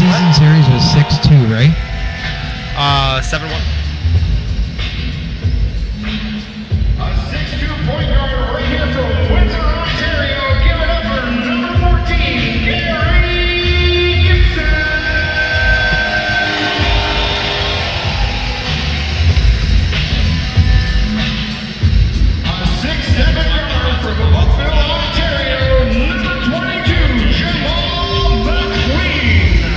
season series was 6-2, right? 7-1. A 6'2" point guard right here from Windsor, Ontario. Give it up for number 14, Gary Gibson. A 6'7" guard from Buckville, Ontario. Number 22, Jamal McQueen.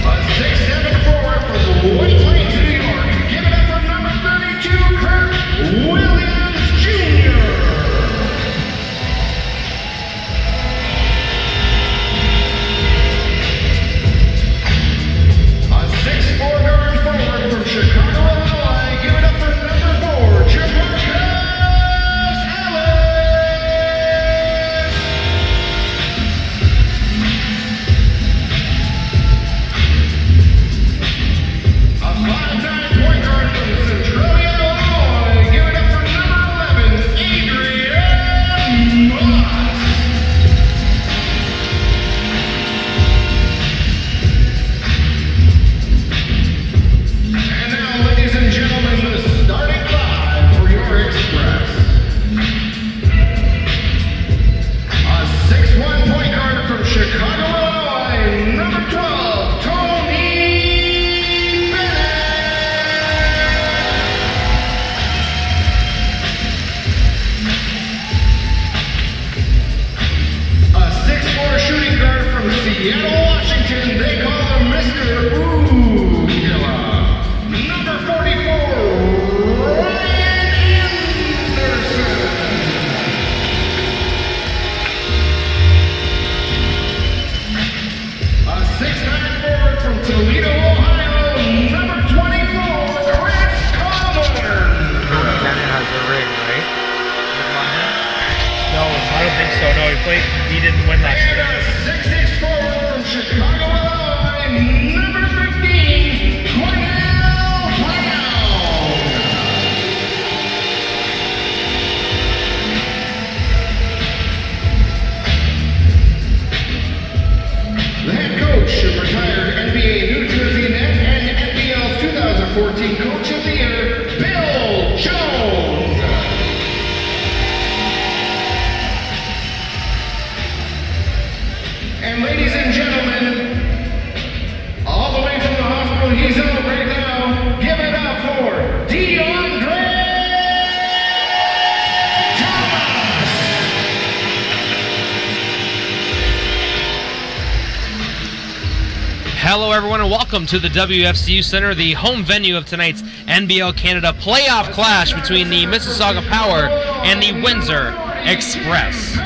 A 6'7" forward from White Plains, New York. Give it up for number 32, Kirk Williams Jr. A 6'4" guard forward from Chicago, Illinois. Give it up for number 4, Jamarcus Ellis. A 5'9" point guard from Centralia, Illinois. Give it up for number 11, Adrian Moss. And now, ladies and gentlemen, the starting five for your Express. A 6'1" point guard from Chicago, Illinois. Number 12, Tony Bennett. A 6'4" shooting guard from Seattle, Washington. They call him Mr. Oogilla. Number 44, Ryan Anderson. A 6'9" forward from Toledo, Ohio. Number 24, Chris Coburn. Bennett has the ring, right? No, I don't think so. No, he didn't win last And year. a 6'6" forward from Chicago, Illinois. Number 15, Cornell Brown. The head coach of retired NBA New Jersey Net and NBL's 2014 Coach of the Year, Bill Jones. And ladies and gentlemen, all the way from the hospital he's out right now, give it up for DeAndre Thomas. Hello, everyone, and welcome to the WFCU Center, the home venue of tonight's NBL Canada playoff clash between the Mississauga Power and the Windsor Express.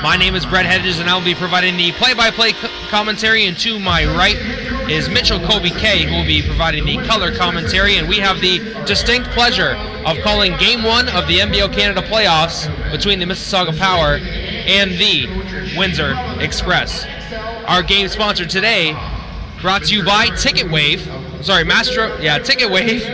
My name is Brett Hedges, and I will be providing the play-by-play commentary, and to my right is Mitchell Kobe K, who will be providing the color commentary, and we have the distinct pleasure of calling Game 1 of the NBL Canada playoffs between the Mississauga Power and the Windsor Express. Our game sponsor today, brought to you by Ticket Wave. Ticket Wave.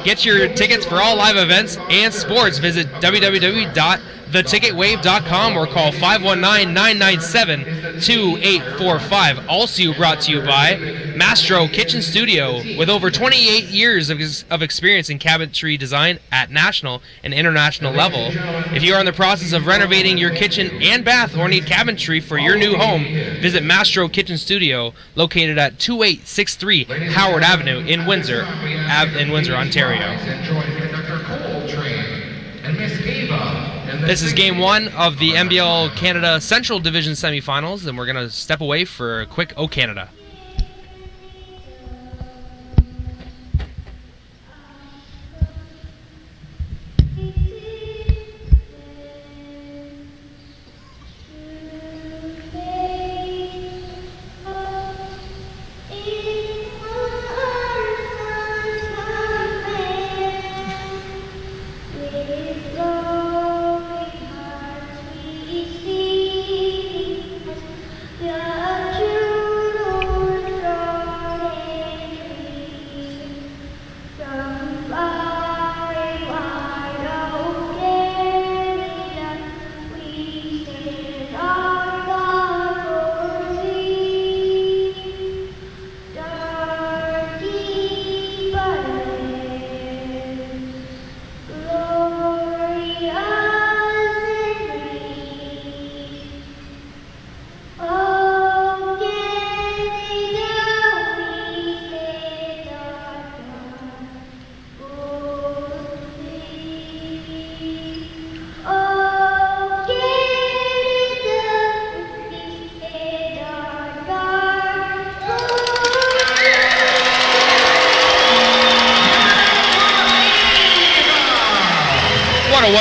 Get your tickets for all live events and sports. Visit www.theticketwave.com or call 519-997-2845. Also brought to you by Mastro Kitchen Studio, with over 28 years of experience in cabinetry design at national and international level. If you are in the process of renovating your kitchen and bath or need cabinetry for your new home, visit Mastro Kitchen Studio, located at 2863 Howard Avenue in Windsor, Ontario. This is Game 1 of the NBL Canada Central Division semifinals, and we're going to step away for a quick O Canada.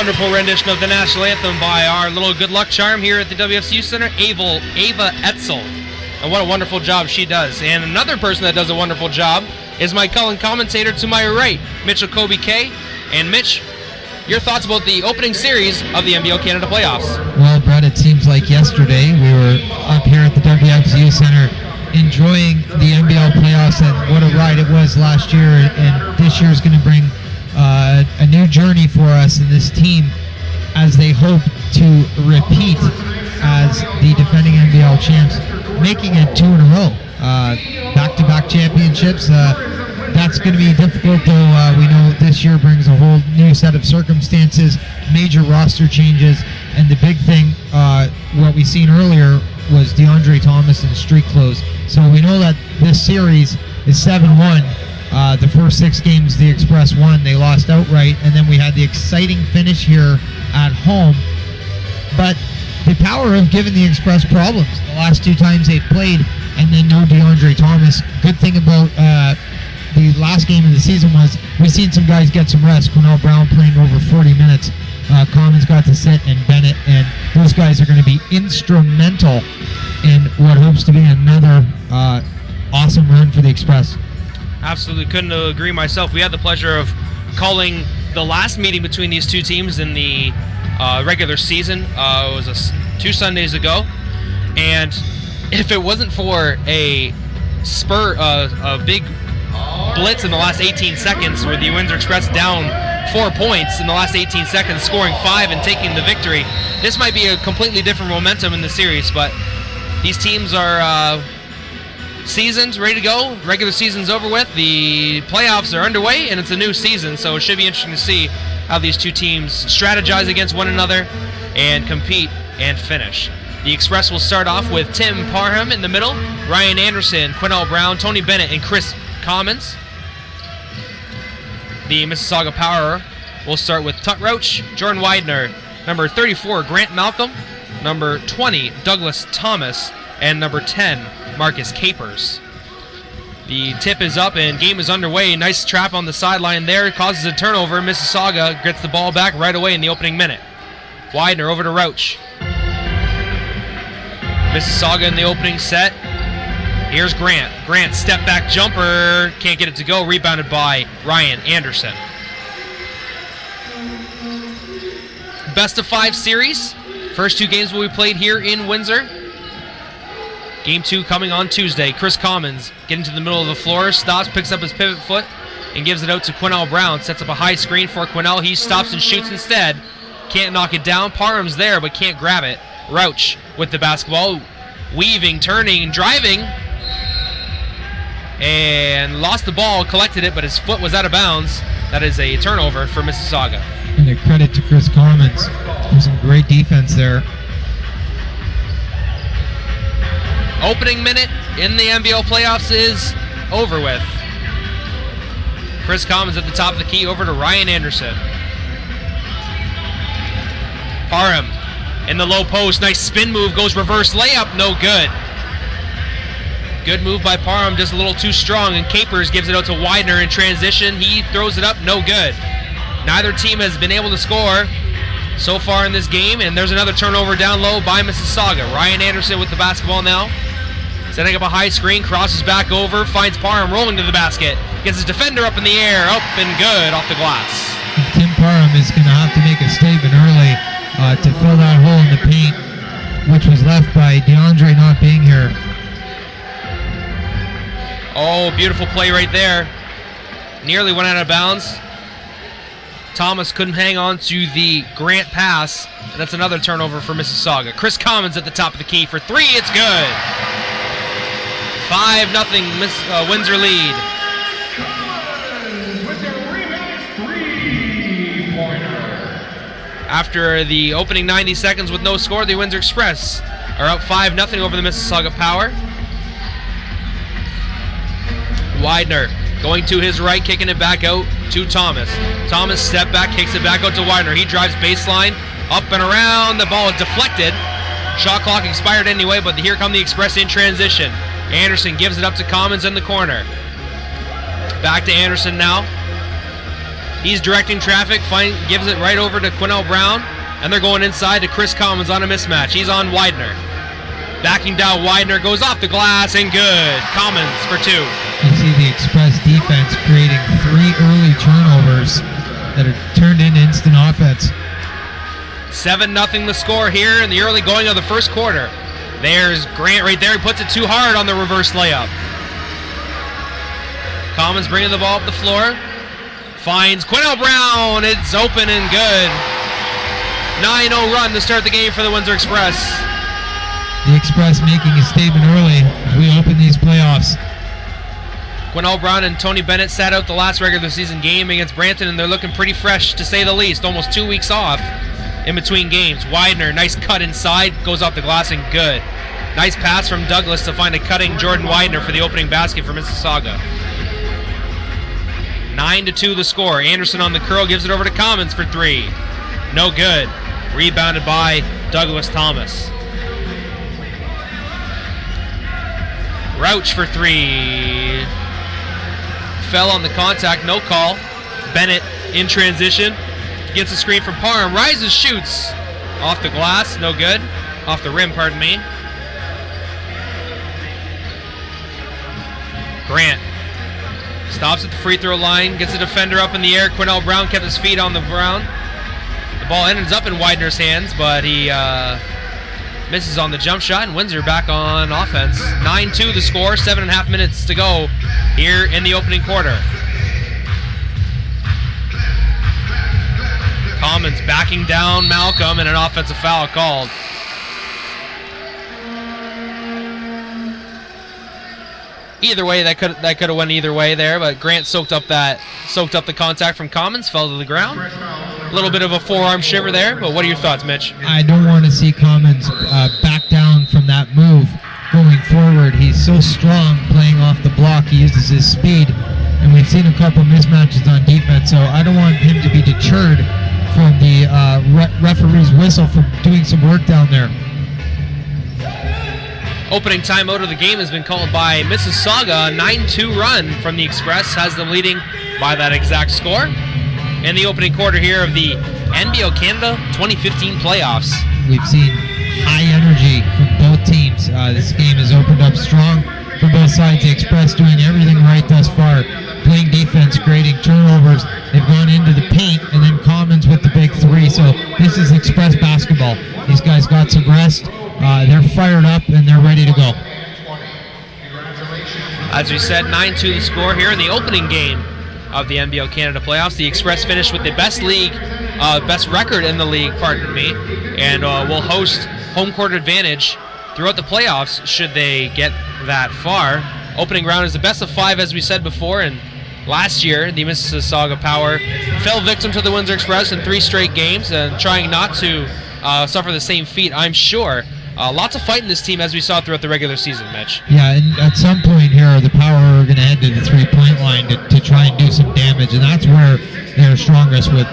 wonderful rendition of the national anthem by our little good luck charm here at the WFCU Center, Ava Etzel. And what a wonderful job she does. And another person that does a wonderful job is my color commentator to my right, Mitchell Kobe K. And Mitch, your thoughts about the opening series of the NBL Canada playoffs? Well, Brett, it seems like yesterday we were up here at the WFCU Center enjoying the NBL playoffs, and what a ride it was last year. And this year is going to bring a new journey for us and this team as they hope to repeat as the defending NBL champs, making it 2 in a row, back-to-back championships. That's going to be difficult, though. We know this year brings a whole new set of circumstances, major roster changes, and the big thing, what we seen earlier, was DeAndre Thomas and streak close. So we know that this series is 7-1. The first 6 games the Express won, they lost outright, and then we had the exciting finish here at home. But the Power have given the Express problems the last 2 times they've played, and then no DeAndre Thomas. Good thing about the last game of the season was we've seen some guys get some rest. Quinnell Brown playing over 40 minutes. Commons got to sit, and Bennett, and those guys are going to be instrumental in what hopes to be another awesome run for the Express. Absolutely couldn't agree myself. We had the pleasure of calling the last meeting between these two teams in the regular season. It was 2 Sundays ago, and if it wasn't for a big blitz in the last 18 seconds where the Windsor Express down 4 points in the last 18 seconds, scoring 5 and taking the victory, this might be a completely different momentum in the series. But these teams are seasoned, ready to go. Regular season's over with. The playoffs are underway, and it's a new season, so it should be interesting to see how these two teams strategize against one another and compete and finish. The Express will start off with Tim Parham in the middle, Ryan Anderson, Quinnell Brown, Tony Bennett, and Chris Commons. The Mississauga Power will start with Tut Roach, Jordan Widener, number 34, Grant Malcolm, number 20, Douglas Thomas, and number 10, Marcus Capers. The tip is up and game is underway. Nice trap on the sideline there. Causes a turnover. Mississauga gets the ball back right away in the opening minute. Widener over to Roach. Mississauga in the opening set. Here's Grant. Grant step back jumper. Can't get it to go. Rebounded by Ryan Anderson. Best of 5 series. First 2 games will be played here in Windsor. Game 2 coming on Tuesday. Chris Commons getting to the middle of the floor, stops, picks up his pivot foot, and gives it out to Quinnell Brown. Sets up a high screen for Quinnell. He stops and shoots instead. Can't knock it down. Parham's there, but can't grab it. Rouch with the basketball. Weaving, turning, driving. And lost the ball, collected it, but his foot was out of bounds. That is a turnover for Mississauga. And a credit to Chris Commons for some great defense there. Opening minute in the NBL playoffs is over with. Chris Commons at the top of the key, over to Ryan Anderson. Parham in the low post, nice spin move, goes reverse layup, no good. Good move by Parham, just a little too strong, and Capers gives it out to Widener in transition. He throws it up, no good. Neither team has been able to score so far in this game, and there's another turnover down low by Mississauga. Ryan Anderson with the basketball now. Setting up a high screen, crosses back over, finds Parham rolling to the basket. Gets his defender up in the air, up and good off the glass. Tim Parham is going to have to make a statement early to fill that hole in the paint, which was left by DeAndre not being here. Oh, beautiful play right there. Nearly went out of bounds. Thomas couldn't hang on to the Grant pass. And that's another turnover for Mississauga. Chris Commons at the top of the key for 3. It's good. 5-0 Windsor lead. After the opening 90 seconds with no score, the Windsor Express are up 5-0 over the Mississauga Power. Widener going to his right, kicking it back out to Thomas. Thomas step back, kicks it back out to Widener. He drives baseline, up and around. The ball is deflected. Shot clock expired anyway, but here come the Express in transition. Anderson gives it up to Commons in the corner. Back to Anderson now. He's directing traffic, gives it right over to Quinnell Brown, and they're going inside to Chris Commons on a mismatch. He's on Widener. Backing down, Widener goes off the glass and good. Commons for 2. You see the Express defense creating 3 early turnovers that are turned into instant offense. 7-0 the score here in the early going of the first quarter. There's Grant right there. He puts it too hard on the reverse layup. Commons bringing the ball up the floor. Finds Quinnell Brown. It's open and good. 9-0 run to start the game for the Windsor Express. The Express making a statement early as we open these playoffs. Quinnell Brown and Tony Bennett sat out the last regular season game against Brampton, and they're looking pretty fresh to say the least. Almost 2 weeks off in between games. Widener, nice cut inside, goes off the glass and good. Nice pass from Douglas to find a cutting Jordan Widener for the opening basket for Mississauga. 9-2 the score. Anderson on the curl, gives it over to Commons for 3. No good. Rebounded by Douglas Thomas. Rouch for 3. Fell on the contact, no call. Bennett in transition. Gets a screen from Parham. Rises, shoots. Off the glass, no good. Off the rim, pardon me. Grant stops at the free throw line, gets a defender up in the air. Quinnell Brown kept his feet on the ground. The ball ends up in Widener's hands, but he misses on the jump shot, and Windsor back on offense. 9-2 the score, 7.5 minutes to go here in the opening quarter. Commons backing down Malcolm, and an offensive foul called. Either way, that could have went either way there, but Grant soaked up the contact from Commons, fell to the ground. A little bit of a forearm shiver there, but what are your thoughts, Mitch? I don't want to see Commons back down from that move going forward. He's so strong playing off the block. He uses his speed, and we've seen a couple mismatches on defense, so I don't want him to be deterred from the referee's whistle for doing some work down there. Opening timeout of the game has been called by Mississauga. A 9-2 run from the Express has them leading by that exact score in the opening quarter here of the NBL Canada 2015 playoffs. We've seen high energy from both teams. This game has opened up strong for both sides. The Express doing everything right thus far, playing defense, creating turnovers. They've gone into the paint, and then Commons with the big 3. So this is Express basketball. These guys got some rest. They're fired up and they're ready to go. As we said, 9-2 the score here in the opening game of the NBL Canada playoffs. The Express finished with the best record in the league, pardon me, and will host home court advantage throughout the playoffs should they get that far. Opening round is the best of 5, as we said before, and last year the Mississauga Power fell victim to the Windsor Express in 3 straight games, and trying not to suffer the same fate, I'm sure. Lots of fight in this team, as we saw throughout the regular season, Mitch. Yeah, and at some point here, the Power are going to head to the 3-point line to try and do some damage, and that's where they're strongest with,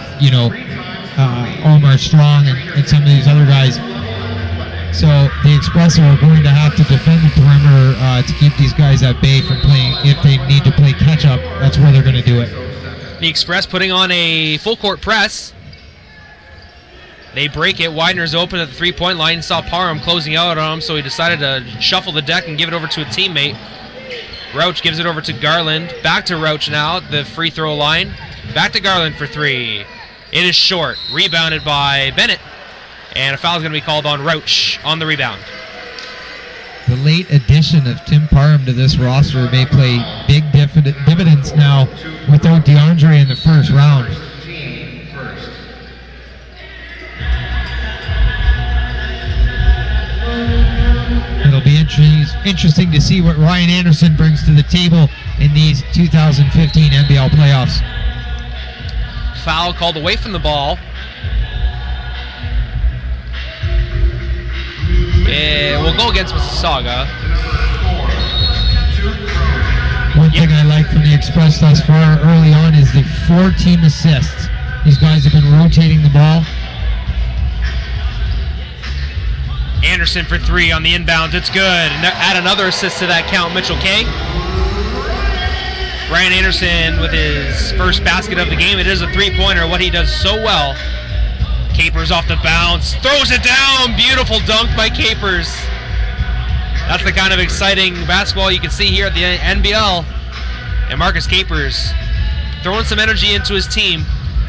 Omar Strong and some of these other guys. So the Express are going to have to defend the perimeter to keep these guys at bay from playing. If they need to play catch-up, that's where they're going to do it. The Express putting on a full-court press. They break it. Widener's open at the 3-point line. Saw Parham closing out on him, so he decided to shuffle the deck and give it over to a teammate. Rouch gives it over to Garland. Back to Rouch now at the free throw line. Back to Garland for 3. It is short. Rebounded by Bennett. And a foul is going to be called on Rouch on the rebound. The late addition of Tim Parham to this roster may play big dividends now without DeAndre in the first round. It'll be interesting to see what Ryan Anderson brings to the table in these 2015 NBL playoffs. Foul called away from the ball. We'll go against Mississauga. One thing I like from the Express thus far early on is the 4 team assists. These guys have been rotating the ball. Anderson for 3 on the inbound. It's good. And add another assist to that count, Mitchell K. Ryan Anderson with his first basket of the game. It is a three-pointer, what he does so well. Capers off the bounce, throws it down. Beautiful dunk by Capers. That's the kind of exciting basketball you can see here at the NBL. And Marcus Capers throwing some energy into his team.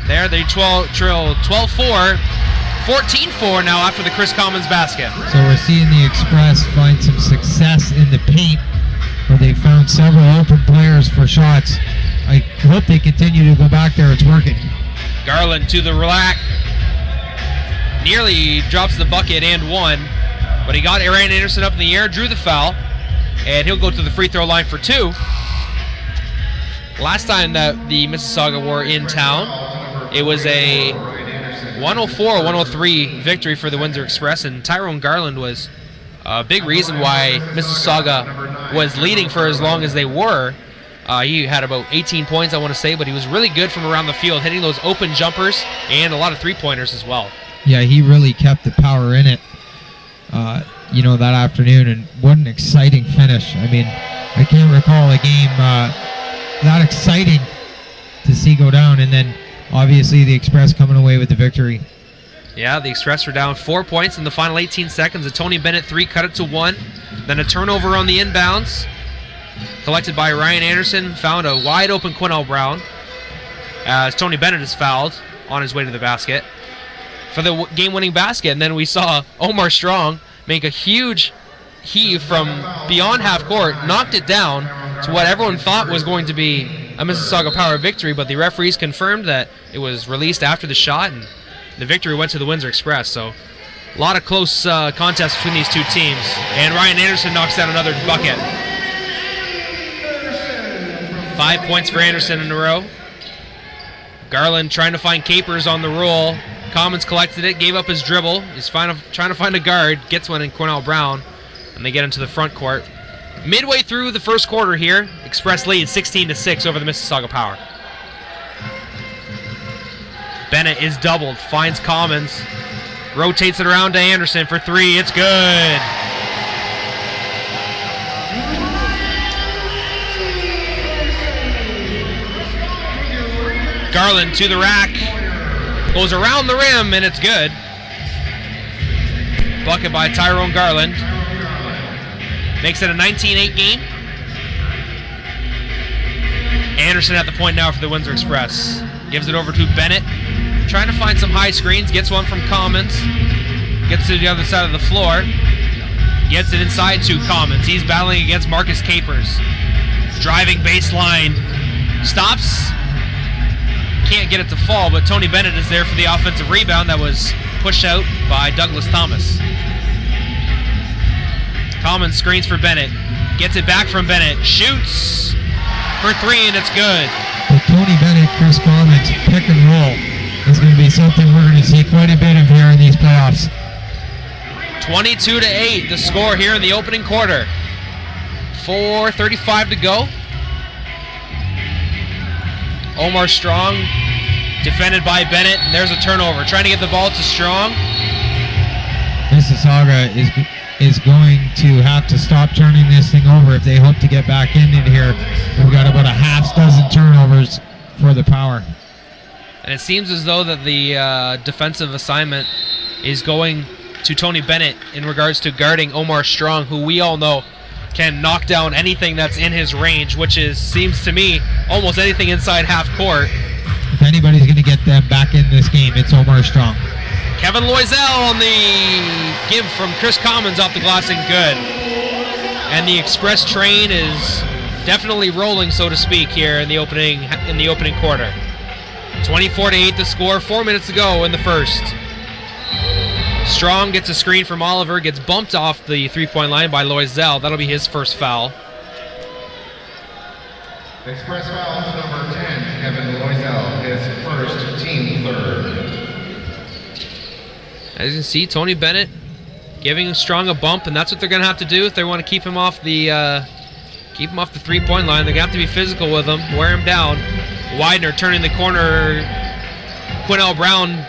There, they trail 12-4, 14-4 now after the Chris Commons basket. So we're seeing the Express find some success in the paint, where they found several open players for shots. I hope they continue to go back there. It's working. Garland to the rack. Nearly drops the bucket and one, but he got Ryan Anderson up in the air, drew the foul, and he'll go to the free throw line for two. Last time that the Mississauga were in town, it was a 104-103 victory for the Windsor Express, and Tyrone Garland was a big reason why Mississauga was leading for as long as they were. He had about 18 points, I want to say, but he was really good from around the field, hitting those open jumpers and a lot of three-pointers as well. Yeah, he really kept the power in it, that afternoon, and what an exciting finish. I mean, I can't recall a game that exciting to see go down, and then obviously the Express coming away with the victory. Yeah, the Express were down 4 points in the final 18 seconds. A Tony Bennett three cut it to one. Then a turnover on the inbounds. Collected by Ryan Anderson. Found a wide open Quinnell Brown. As Tony Bennett is fouled on his way to the basket for the game-winning basket. And then we saw Omar Strong make a huge heave from beyond half court. Knocked it down to what everyone thought was going to be a Mississauga Power victory. But the referees confirmed that it was released after the shot. And the victory went to the Windsor Express, so a lot of close contests between these two teams. And Ryan Anderson knocks down another bucket. 5 points for Anderson in a row. Garland trying to find Capers on the roll. Commons collected it, gave up his dribble. He's trying to find a guard, gets one in Quinnell Brown, and they get into the front court. Midway through the first quarter here, Express leads 16-6 over the Mississauga Power. Bennett is doubled, finds Commons, rotates it around to Anderson for three. It's good. Garland to the rack, goes around the rim, and it's good. Bucket by Tyrone Garland. Makes it a 19-8 game. Anderson at the point now for the Windsor Express. Gives it over to Bennett. Trying to find some high screens. Gets one from Commons. Gets to the other side of the floor. Gets it inside to Commons. He's battling against Marcus Capers. Driving baseline. Stops. Can't get it to fall, but Tony Bennett is there for the offensive rebound that was pushed out by Douglas Thomas. Commons screens for Bennett. Gets it back from Bennett. Shoots for three, and it's good. The Tony Bennett, Chris Commons pick and roll is going to be something we're going to see quite a bit of here in these playoffs. 22-8, the score here in the opening quarter. 4:35 to go. Omar Strong defended by Bennett, and there's a turnover. Trying to get the ball to Strong. Mississauga is going to have to stop turning this thing over if they hope to get back in here. We've got about a half dozen turnovers for the Power. And it seems as though that the defensive assignment is going to Tony Bennett in regards to guarding Omar Strong, who we all know can knock down anything that's in his range, which seems to me almost anything inside half court. If anybody's going to get them back in this game, it's Omar Strong. Kevin Loisel on the give from Chris Commons off the glass, and good. And the Express train is definitely rolling, so to speak, here in the opening quarter. 24-8 the score, 4 minutes to go in the first. Strong gets a screen from Oliver, gets bumped off the three-point line by Loisel. That'll be his first foul. Express foul to number 10, Kevin Loisel, his first, team third. As you can see, Tony Bennett giving Strong a bump, and that's what they're going to have to do if they want to keep him off the three-point line. They're going to have to be physical with him, wear him down. Widener turning the corner. Quinnell Brown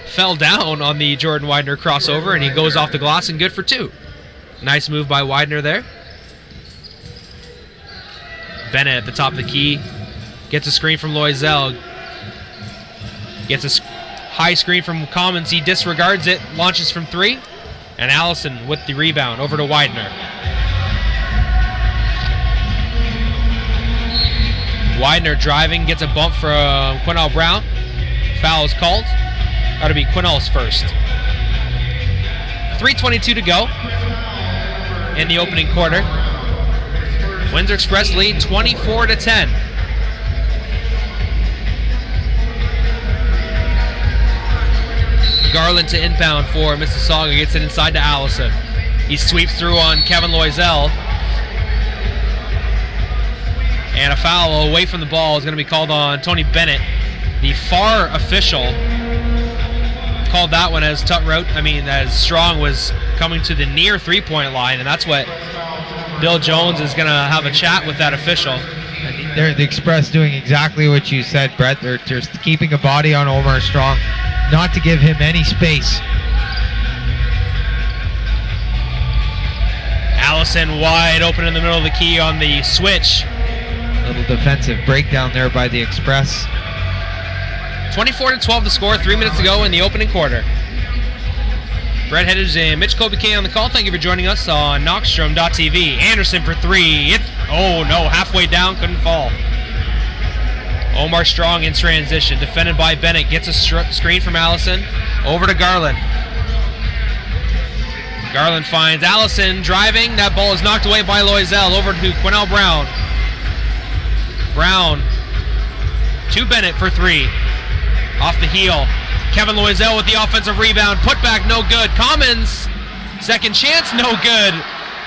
fell down on the Jordan Widener crossover, and he goes off the glass and good for two. Nice move by Widener there. Bennett at the top of the key. Gets a screen from Loisel. Gets a high screen from Commons. He disregards it. Launches from 3. And Allison with the rebound over to Widener. Widener driving. Gets a bump from Quinnell Brown. Foul is called. That'll be Quinnell's first. 3:22 to go in the opening quarter. Windsor Express lead 24-10. Garland to inbound for Mississauga. Gets it inside to Allison. He sweeps through on Kevin Loisel. And a foul away from the ball is going to be called on Tony Bennett. The FAR official called that one as as Strong was coming to the near three-point line, and that's what Bill Jones is going to have a chat with that official. They're the Express doing exactly what you said, Brett. They're just keeping a body on Omar Strong, not to give him any space. Allison wide open in the middle of the key on the switch. A little defensive breakdown there by the Express. 24-12 to score, 3 minutes to go in the opening quarter. Brett Hedges and Mitch Kobe on the call. Thank you for joining us on Knockstrom.tv. Anderson for 3. Halfway down, couldn't fall. Omar Strong in transition, defended by Bennett. Gets a screen from Allison. Over to Garland. Garland finds Allison driving. That ball is knocked away by Loisel. Over to Quinnell Brown. Brown to Bennett for 3. Off the heel. Kevin Loisel with the offensive rebound. Put back, no good. Commons, second chance, no good.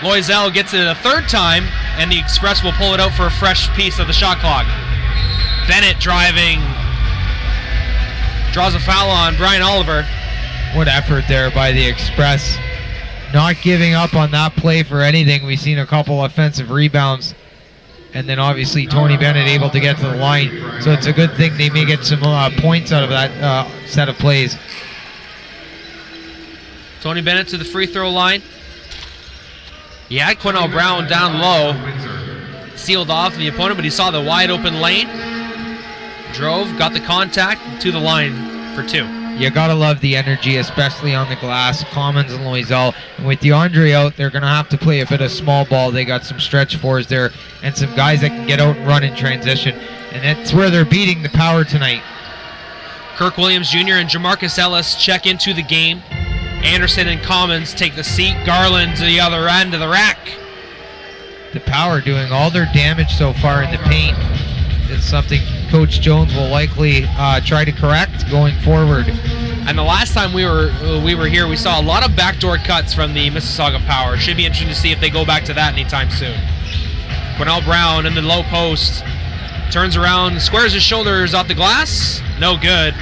Loisel gets it a third time, and the Express will pull it out for a fresh piece of the shot clock. Bennett driving. Draws a foul on Brian Oliver. What effort there by the Express. Not giving up on that play for anything. We've seen a couple offensive rebounds. And then obviously Tony Bennett able to get to the line. So it's a good thing they may get some points out of that set of plays. Tony Bennett to the free throw line. He had Quinnell Brown down low. Sealed off the opponent, but he saw the wide open lane. Drove, got the contact, to the line for 2. You gotta love the energy, especially on the glass. Commons and Loisel. And with DeAndre out, they're gonna have to play a bit of small ball. They got some stretch fours there and some guys that can get out and run in transition. And that's where they're beating the Power tonight. Kirk Williams Jr. and Jamarcus Ellis check into the game. Anderson and Commons take the seat. Garland to the other end of the rack. The Power doing all their damage so far in the paint. It's something Coach Jones will likely try to correct going forward. And the last time we were here, we saw a lot of backdoor cuts from the Mississauga Power. Should be interesting to see if they go back to that anytime soon. Quinnell Brown in the low post. Turns around, squares his shoulders off the glass. No good.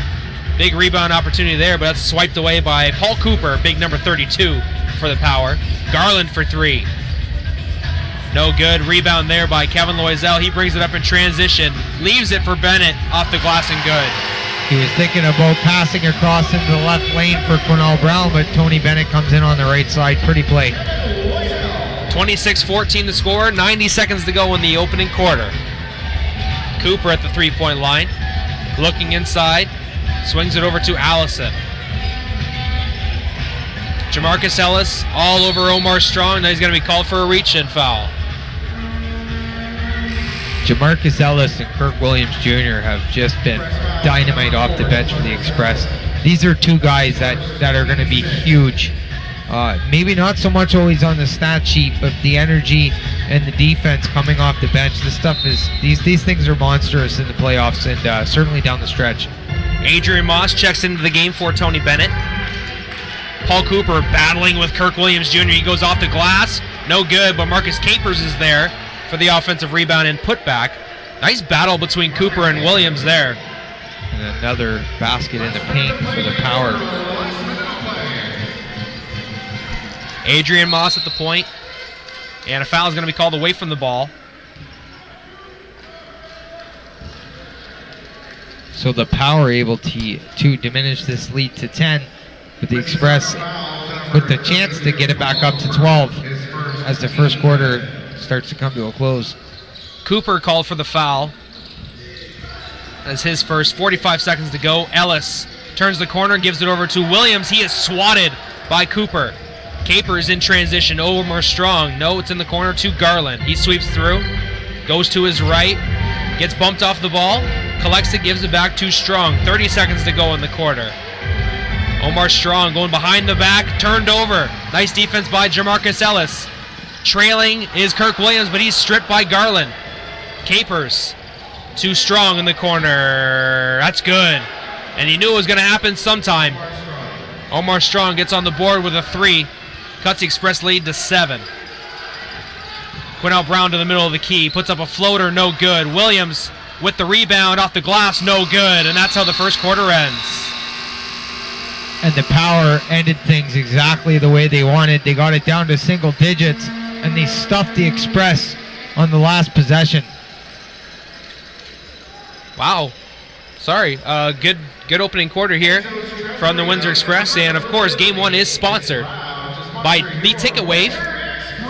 Big rebound opportunity there, but that's swiped away by Paul Cooper, big number 32 for the Power. Garland for 3. No good. Rebound there by Kevin Loisel. He brings it up in transition. Leaves it for Bennett. Off the glass and good. He was thinking about passing across into the left lane for Quinnell Brown, but Tony Bennett comes in on the right side. Pretty play. 26-14 to score. 90 seconds to go in the opening quarter. Cooper at the three-point line. Looking inside. Swings it over to Allison. Jamarcus Ellis all over Omar Strong. Now he's going to be called for a reach-in foul. Jamarcus Ellis and Kirk Williams Jr. have just been dynamite off the bench for the Express. These are two guys that are going to be huge. Maybe not so much always on the stat sheet, but the energy and the defense coming off the bench. This stuff is these things are monstrous in the playoffs and certainly down the stretch. Adrian Moss checks into the game for Tony Bennett. Paul Cooper battling with Kirk Williams Jr. He goes off the glass. No good, but Marcus Capers is there for the offensive rebound and putback. Nice battle between Cooper and Williams there. And another basket in the paint for the Power. Adrian Moss at the point. And a foul is going to be called away from the ball. So the Power able to diminish this lead to 10, with the Express with the chance to get it back up to 12 as the first quarter starts to come to a close. Cooper called for the foul. As his first 45 seconds to go. Ellis turns the corner and gives it over to Williams. He is swatted by Cooper. Capers in transition. Omar Strong. No, it's in the corner to Garland. He sweeps through. Goes to his right. Gets bumped off the ball. Collects it, gives it back to Strong. 30 seconds to go in the quarter. Omar Strong going behind the back. Turned over. Nice defense by Jamarcus Ellis. Trailing is Kirk Williams, but he's stripped by Garland. Capers. Too Strong in the corner. That's good. And he knew it was going to happen sometime. Omar Strong gets on the board with a 3. Cuts the Express lead to 7. Quinnell Brown to the middle of the key. Puts up a floater, no good. Williams with the rebound off the glass, no good. And that's how the first quarter ends. And the Power ended things exactly the way they wanted. They got it down to single digits, and they stuffed the Express on the last possession. Wow. Sorry. Good opening quarter here from the Windsor Express. And, of course, Game 1 is sponsored by The Ticket Wave.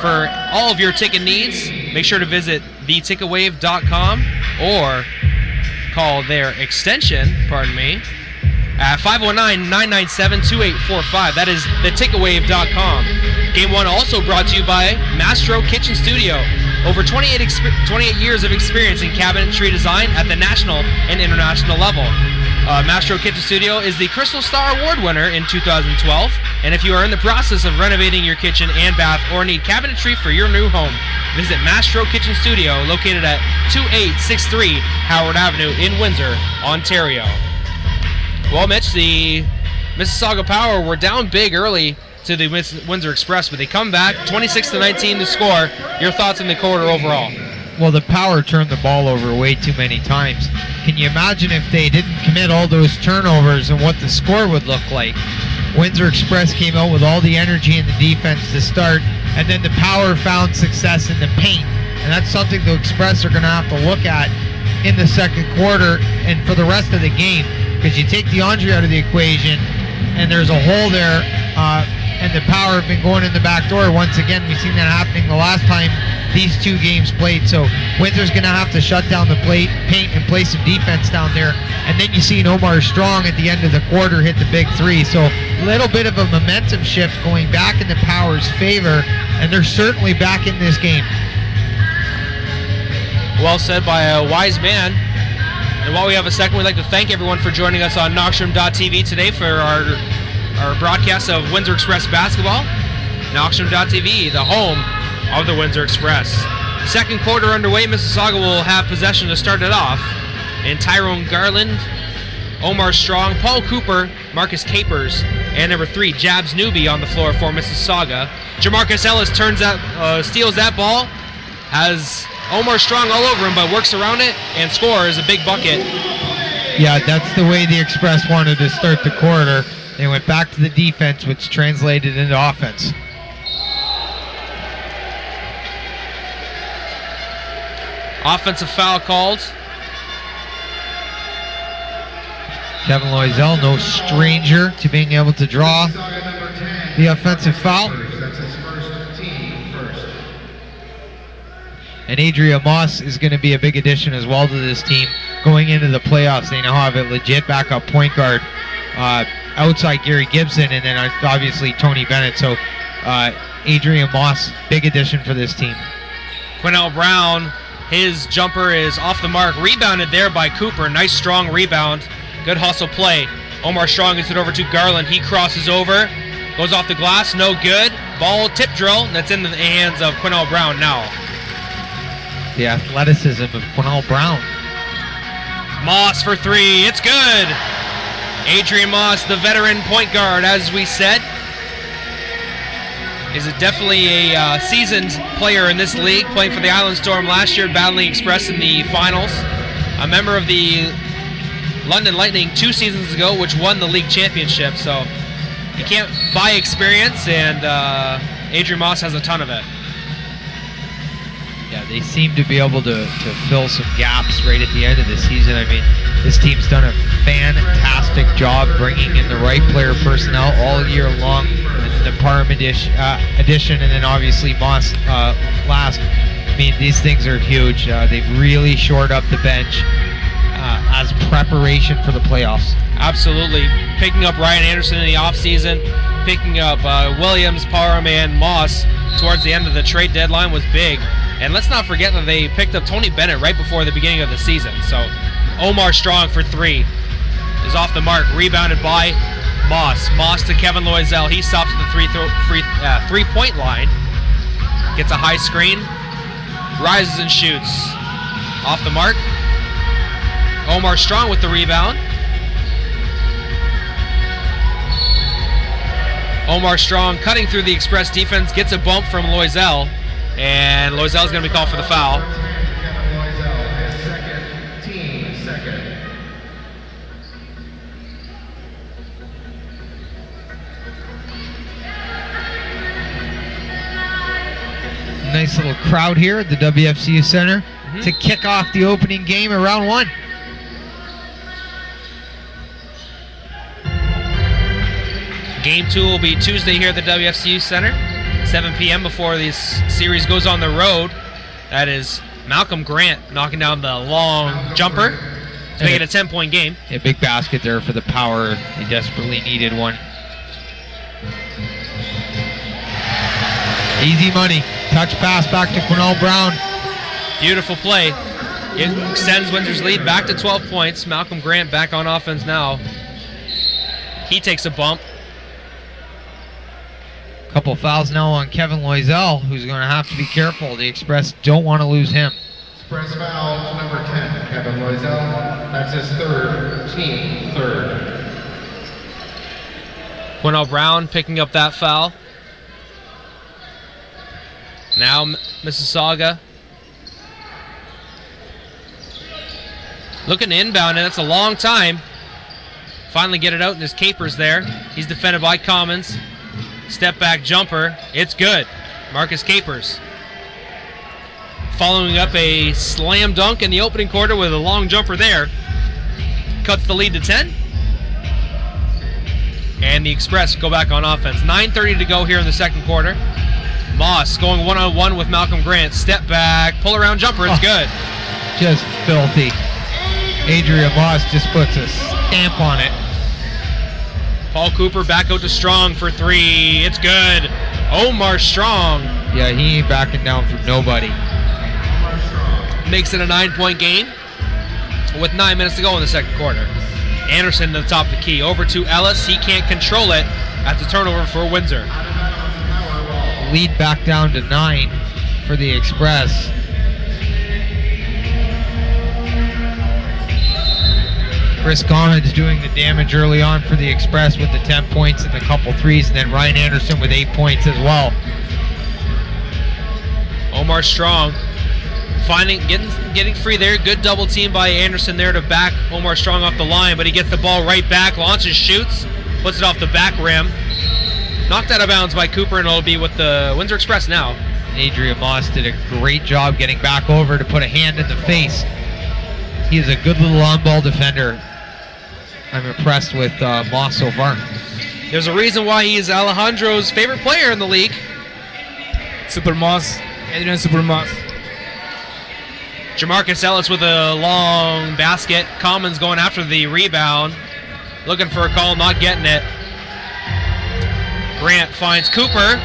For all of your ticket needs, make sure to visit theticketwave.com or call their extension, at 519-997-2845. That is theticketwave.com. Game 1 also brought to you by Mastro Kitchen Studio. Over 28 years of experience in cabinetry design at the national and international level. Mastro Kitchen Studio is the Crystal Star Award winner in 2012. And if you are in the process of renovating your kitchen and bath or need cabinetry for your new home, visit Mastro Kitchen Studio, located at 2863 Howard Avenue in Windsor, Ontario. Well, Mitch, the Mississauga Power were down big early to the Windsor Express, but they come back 26-19 to score. Your thoughts on the quarter overall? Well, the Power turned the ball over way too many times. Can you imagine if they didn't commit all those turnovers and what the score would look like? Windsor Express came out with all the energy in the defense to start, and then the Power found success in the paint. And that's something the Express are going to have to look at in the second quarter and for the rest of the game, because you take DeAndre out of the equation, and there's a hole there, and the Power have been going in the back door. Once again, we've seen that happening the last time these two games played. So Windsor's going to have to shut down the paint and play some defense down there. And then you see Omar Strong at the end of the quarter hit the big 3. So a little bit of a momentum shift going back in the Power's favor, and they're certainly back in this game. Well said by a wise man. And while we have a second, we'd like to thank everyone for joining us on Knoxroom.tv today for our broadcast of Windsor Express basketball. Knoxroom.tv, the home of the Windsor Express. Second quarter underway. Mississauga will have possession to start it off. And Tyrone Garland, Omar Strong, Paul Cooper, Marcus Capers, and number 3, Jabs Newby on the floor for Mississauga. Jamarcus Ellis steals that ball, has Omar Strong all over him, but works around it and scores a big bucket. Yeah, that's the way the Express wanted to start the quarter. They went back to the defense, which translated into offense. Offensive foul called. Kevin Loisel, no stranger to being able to draw the offensive foul. And Adria Moss is going to be a big addition as well to this team going into the playoffs. They now have a legit backup point guard outside Gary Gibson, and then obviously Tony Bennett. So Adrian Moss, big addition for this team. Quinnell Brown, his jumper is off the mark. Rebounded there by Cooper. Nice strong rebound. Good hustle play. Omar Strong gets it over to Garland. He crosses over. Goes off the glass. No good. Ball tip drill. That's in the hands of Quinnell Brown now. The athleticism of Quinnell Brown. Moss for 3. It's good. Adrian Moss, the veteran point guard, as we said, is definitely a seasoned player in this league, playing for the Island Storm last year, battling Express in the finals. A member of the London Lightning 2 seasons ago, which won the league championship. So you can't buy experience, and Adrian Moss has a ton of it. Yeah, they seem to be able to fill some gaps right at the end of the season. I mean, this team's done a fantastic job bringing in the right player personnel all year long. The Parham addition, and then obviously Moss last I mean, these things are huge. They've really shored up the bench as preparation for the playoffs. Absolutely. Picking up Ryan Anderson in the offseason, picking up Williams, Parham, and Moss towards the end of the trade deadline was big. And let's not forget that they picked up Tony Bennett right before the beginning of the season. So Omar Strong for 3 is off the mark, rebounded by Moss. Moss to Kevin Loisel. He stops at the three-point line. Gets a high screen. Rises and shoots. Off the mark. Omar Strong with the rebound. Omar Strong cutting through the Express defense. Gets a bump from Loisel. And Loisel's going to be called for the foul. Nice little crowd here at the WFCU Center to kick off the opening game of round 1. Game 2 will be Tuesday here at the WFCU Center, 7 p.m. before this series goes on the road. That is Malcolm Grant knocking down the long jumper to make it a 10-point game. A big basket there for the Power. They desperately needed one. Easy money. Touch pass back to Quinell Brown. Beautiful play. It extends Windsor's lead back to 12 points. Malcolm Grant back on offense now. He takes a bump. Couple fouls now on Kevin Loisel, who's going to have to be careful. The Express don't want to lose him. Express foul to number 10, Kevin Loisel. That's his team third. Quinell Brown picking up that foul. Now Mississauga looking to inbound, and that's a long time. Finally get it out, and his Capers there. He's defended by Commons. Step back jumper. It's good. Marcus Capers. Following up a slam dunk in the opening quarter with a long jumper there. Cuts the lead to 10. And the Express go back on offense. 9:30 to go here in the second quarter. Moss going one-on-one with Malcolm Grant. Step back, pull around jumper. It's good. Just filthy. Adrian Moss just puts a stamp on it. Paul Cooper back out to Strong for 3. It's good. Omar Strong. Yeah, he ain't backing down from nobody. Makes it a 9-point game with 9 minutes to go in the second quarter. Anderson to the top of the key. Over to Ellis. He can't control it. That's a turnover for Windsor. Lead back down to 9 for the Express. Chris Collins doing the damage early on for the Express with the 10 points and a couple threes, and then Ryan Anderson with 8 points as well. Omar Strong getting free there. Good double team by Anderson there to back Omar Strong off the line, but he gets the ball right back, launches, shoots, puts it off the back rim. Knocked out of bounds by Cooper, and it'll be with the Windsor Express now. Adrian Moss did a great job getting back over to put a hand in the face. He is a good little on-ball defender. I'm impressed with Moss so far. There's a reason why he is Alejandro's favorite player in the league. Super Moss. Adrian Super Moss. Jamarcus Ellis with a long basket. Commons going after the rebound. Looking for a call, not getting it. Grant finds Cooper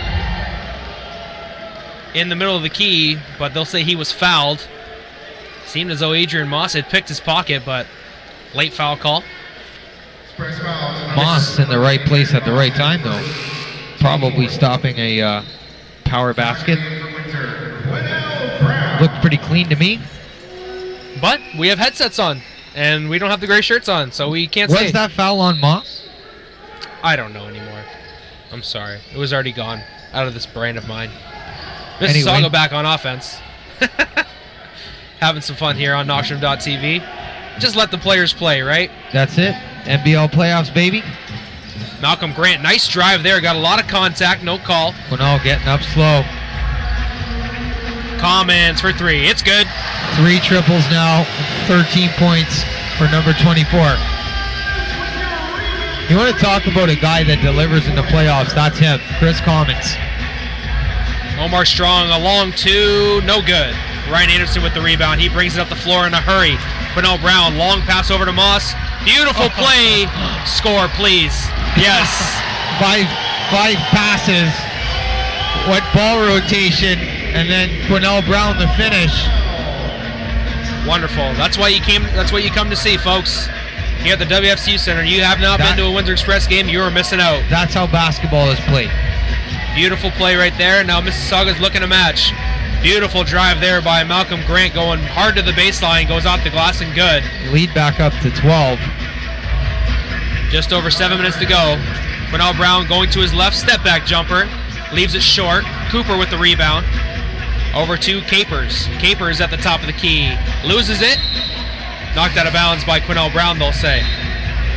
in the middle of the key, but they'll say he was fouled. Seemed as though Adrian Moss had picked his pocket, but late foul call. Moss in the right place at the right time, though. Probably stopping a power basket. Looked pretty clean to me. But we have headsets on, and we don't have the gray shirts on, so we can't say. Was that foul on Moss? I don't know anymore. I'm sorry. It was already gone out of this brain of mine. Anyway. Mississauga back on offense. Having some fun here on Knoxroom.tv. Just let the players play, right? That's it. NBL playoffs, baby. Malcolm Grant, nice drive there. Got a lot of contact, no call. Quinell getting up slow. Commons for 3. It's good. 3 triples now, 13 points for number 24. You want to talk about a guy that delivers in the playoffs? That's him, Chris Commons. Omar Strong, a long 2, no good. Ryan Anderson with the rebound. He brings it up the floor in a hurry. Quinnell Brown, long pass over to Moss. Beautiful play. Score, please. Yes. Five passes. What ball rotation, and then Quinnell Brown the finish. Wonderful. That's what you come to see, folks. Here at the WFCU Center. You have not been to a Windsor Express game, you are missing out. That's how basketball is played. Beautiful play right there. Now Mississauga's looking to match. Beautiful drive there by Malcolm Grant, going hard to the baseline, goes off the glass and good. Lead back up to 12. Just over 7 minutes to go. Quinnell Brown going to his left, step back jumper. Leaves it short. Cooper with the rebound. Over to Capers. Capers at the top of the key. Loses it. Knocked out of bounds by Quinnell Brown, they'll say.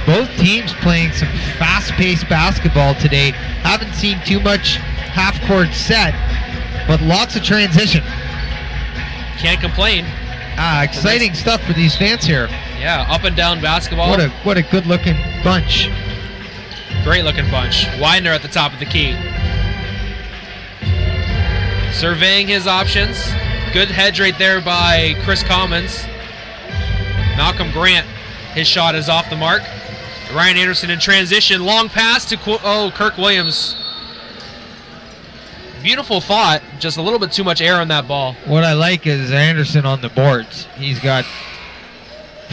Both teams playing some fast-paced basketball today. Haven't seen too much half-court set, but lots of transition. Can't complain. Exciting stuff for these fans here. Yeah, up and down basketball. What a good-looking bunch. Great looking bunch. Widener at the top of the key. Surveying his options. Good hedge right there by Chris Commons. Malcolm Grant, his shot is off the mark. Ryan Anderson in transition. Long pass to Kirk Williams. Beautiful thought. Just a little bit too much air on that ball. What I like is Anderson on the boards. He's got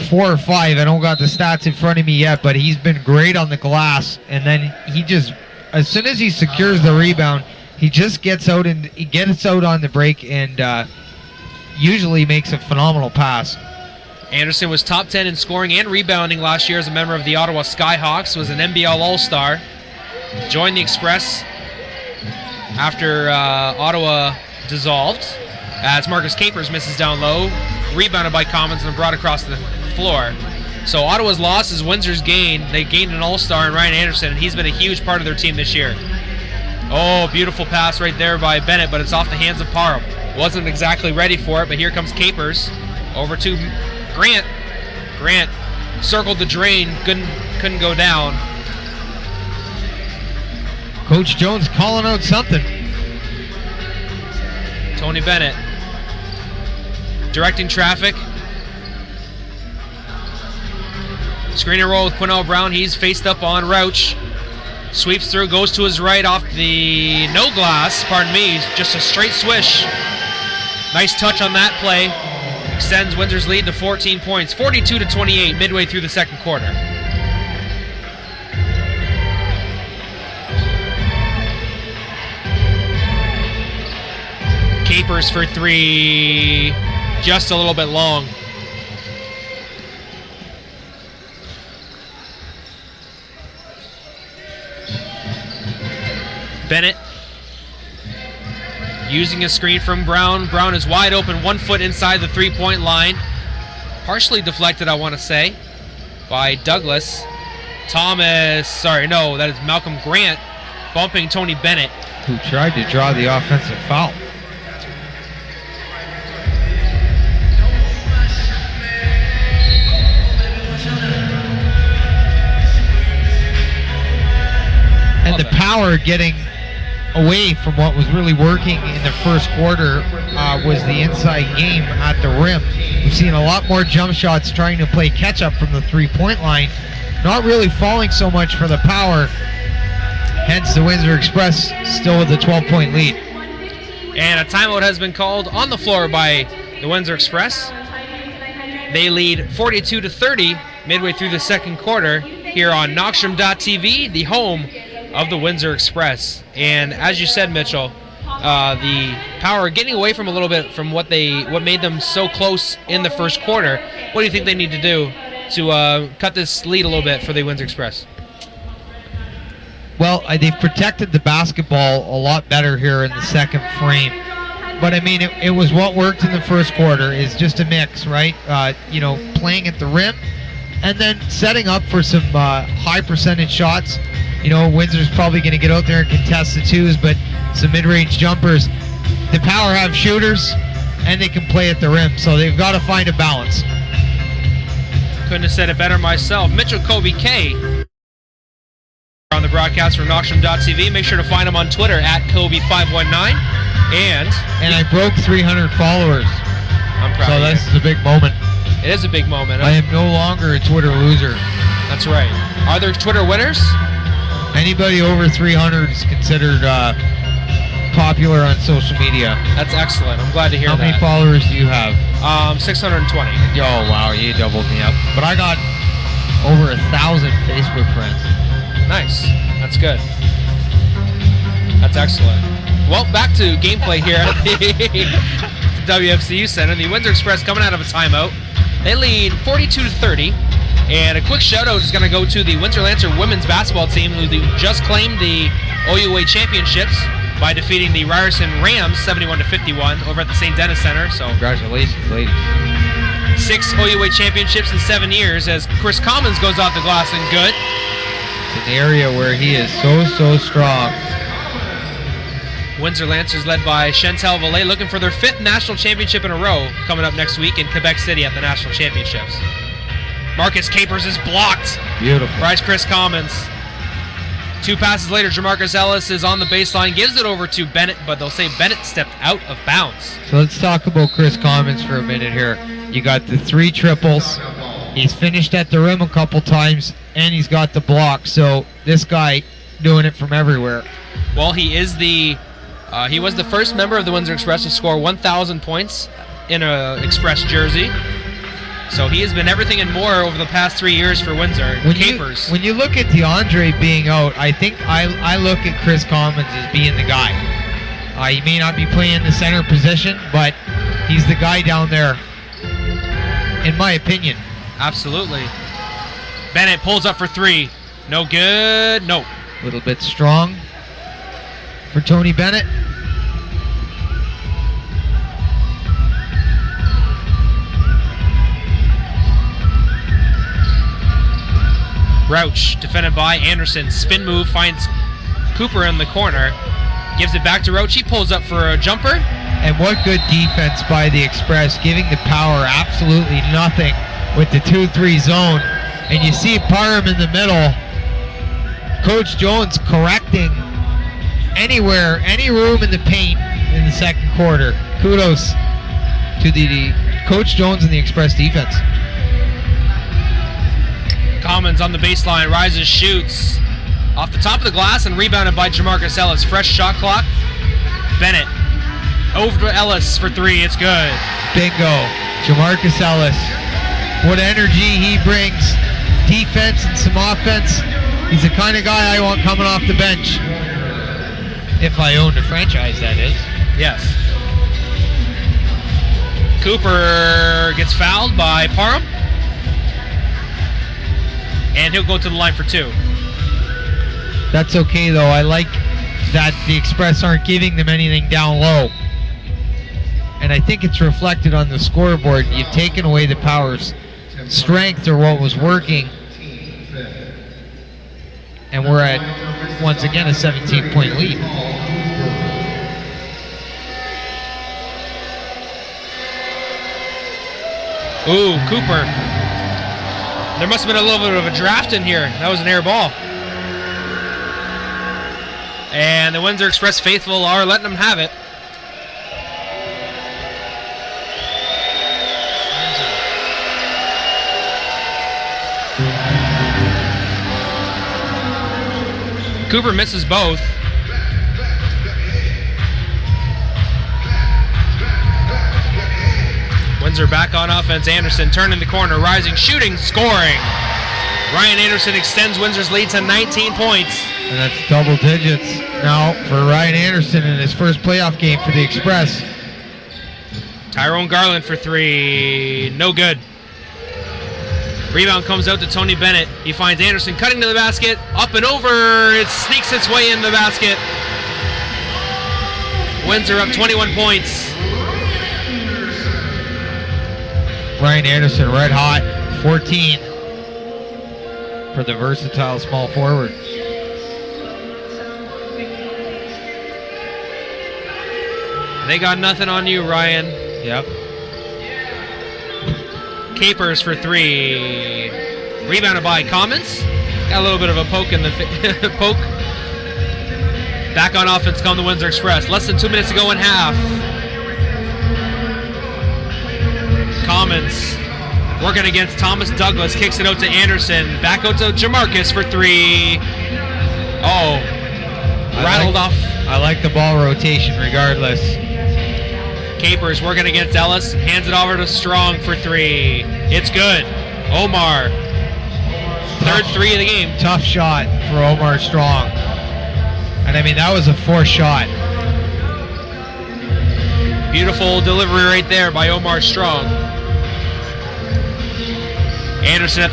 4 or 5. I don't got the stats in front of me yet, but he's been great on the glass. And then he just, as soon as he secures the rebound, he just gets out on the break and usually makes a phenomenal pass. Anderson was top 10 in scoring and rebounding last year as a member of the Ottawa Skyhawks, was an NBL All-Star. Joined the Express after Ottawa dissolved, as Marcus Capers misses down low, rebounded by Commons and brought across the floor. So Ottawa's loss is Windsor's gain. They gained an All-Star in Ryan Anderson, and he's been a huge part of their team this year. Oh, beautiful pass right there by Bennett, but it's off the hands of Parham. Wasn't exactly ready for it, but here comes Capers. Over to Grant. Grant circled the drain, couldn't go down. Coach Jones calling out something. Tony Bennett directing traffic. Screen and roll with Quinnell Brown. He's faced up on Rouch. Sweeps through, goes to his right off the no glass, pardon me, just a straight swish. Nice touch on that play. Extends Windsor's lead to 14 points, 42-28 midway through the second quarter. Capers for 3, just a little bit long. Bennett using a screen from Brown. Brown is wide open, 1 foot inside the three-point line. Partially deflected, I want to say, by Douglas. That is Malcolm Grant bumping Tony Bennett. Who tried to draw the offensive foul. And the Power getting away from what was really working in the first quarter was the inside game at the rim. We've seen a lot more jump shots trying to play catch up from the three-point line. Not really falling so much for the Power. Hence the Windsor Express still with a 12-point lead. And a timeout has been called on the floor by the Windsor Express. They lead 42-30 midway through the second quarter here on Knoxstrom.tv, the home of the Windsor Express. And as you said, Mitchell, the Power getting away from a little bit from what made them so close in the first quarter. What do you think they need to do to cut this lead a little bit for the Windsor Express? Well, they've protected the basketball a lot better here in the second frame. But I mean, it was what worked in the first quarter is just a mix, right? Playing at the rim and then setting up for some high percentage shots. Windsor's probably going to get out there and contest the twos, but some mid-range jumpers. The Power have shooters, and they can play at the rim, so they've got to find a balance. Couldn't have said it better myself. Mitchell Kobe K on the broadcast from Knoxstrom.tv. Make sure to find him on Twitter at Kobe519. And I broke 300 followers. I'm proud So of this you. is a big moment. It is a big moment. I am no longer a Twitter loser. That's right. Are there Twitter winners? Anybody over 300 is considered popular on social media. That's excellent. I'm glad to hear How that. many followers do you have? 620. Oh, wow, you doubled me up. But I got over 1,000 Facebook friends. Nice. That's good. That's excellent. Well, back to gameplay here at the WFCU Center. The Windsor Express coming out of a timeout. They lead 42-30. And a quick shout-out is going to go to the Windsor Lancer women's basketball team, who just claimed the OUA championships by defeating the Ryerson Rams 71-51 over at the St. Denis Center. So Congratulations, ladies. 6 OUA championships in 7 years as Chris Commons goes off the glass and good. It's an area where he is so strong. Windsor Lancers led by Chantal Valet, looking for their 5th national championship in a row coming up next week in Quebec City at the national championships. Marcus Capers is blocked. Beautiful. Rise Chris Commons. 2 passes later, Jamarcus Ellis is on the baseline, gives it over to Bennett, but they'll say Bennett stepped out of bounds. So let's talk about Chris Commons for a minute here. You got the 3 triples. He's finished at the rim a couple times, and he's got the block. So this guy doing it from everywhere. Well, he was the first member of the Windsor Express to score 1,000 points in a Express jersey. So he has been everything and more over the past 3 years for Windsor. Capers. When you look at DeAndre being out, I think I look at Chris Commons as being the guy. He may not be playing the center position, but he's the guy down there, in my opinion. Absolutely. Bennett pulls up for 3. No good. Nope. A little bit strong for Tony Bennett. Rouch, defended by Anderson. Spin move, finds Cooper in the corner. Gives it back to Rouch. He pulls up for a jumper. And what good defense by the Express, giving the power absolutely nothing with the 2-3 zone. And you see Parham in the middle. Coach Jones correcting anywhere, any room in the paint in the second quarter. Kudos to the Coach Jones and the Express defense. Commons on the baseline, rises, shoots. Off the top of the glass and rebounded by Jamarcus Ellis. Fresh shot clock. Bennett over to Ellis for 3. It's good. Bingo. Jamarcus Ellis. What energy he brings. Defense and some offense. He's the kind of guy I want coming off the bench. If I owned a franchise, that is. Yes. Cooper gets fouled by Parham. And he'll go to the line for 2. That's okay, though. I like that the Express aren't giving them anything down low. And I think it's reflected on the scoreboard. You've taken away the power's strength or what was working. And we're at, once again, a 17-point lead. Ooh, Cooper. There must have been a little bit of a draft in here. That was an air ball. And the Windsor Express faithful are letting them have it. Cooper misses both. Windsor back on offense. Anderson turning the corner, rising, shooting, scoring. Ryan Anderson extends Windsor's lead to 19 points. And that's double digits now for Ryan Anderson in his first playoff game for the Express. Tyrone Garland for 3. No good. Rebound comes out to Tony Bennett. He finds Anderson cutting to the basket. Up and over. It sneaks its way in the basket. Windsor up 21 points. Ryan Anderson red hot, 14 for the versatile small forward. They got nothing on you, Ryan. Yep. Capers for 3. Rebounded by Commons. Got a little bit of a poke in the poke. Back on offense come the Windsor Express. Less than 2 minutes to go in half. Commons working against Thomas Douglas, kicks it out to Anderson, back out to Jamarcus for 3. Oh, rattled off. I like the ball rotation regardless. Capers working against Ellis, hands it over to Strong for 3. It's good. Omar, third 3 of the game. Tough shot for Omar Strong. And I mean, that was a forced shot. Beautiful delivery right there by Omar Strong. Anderson at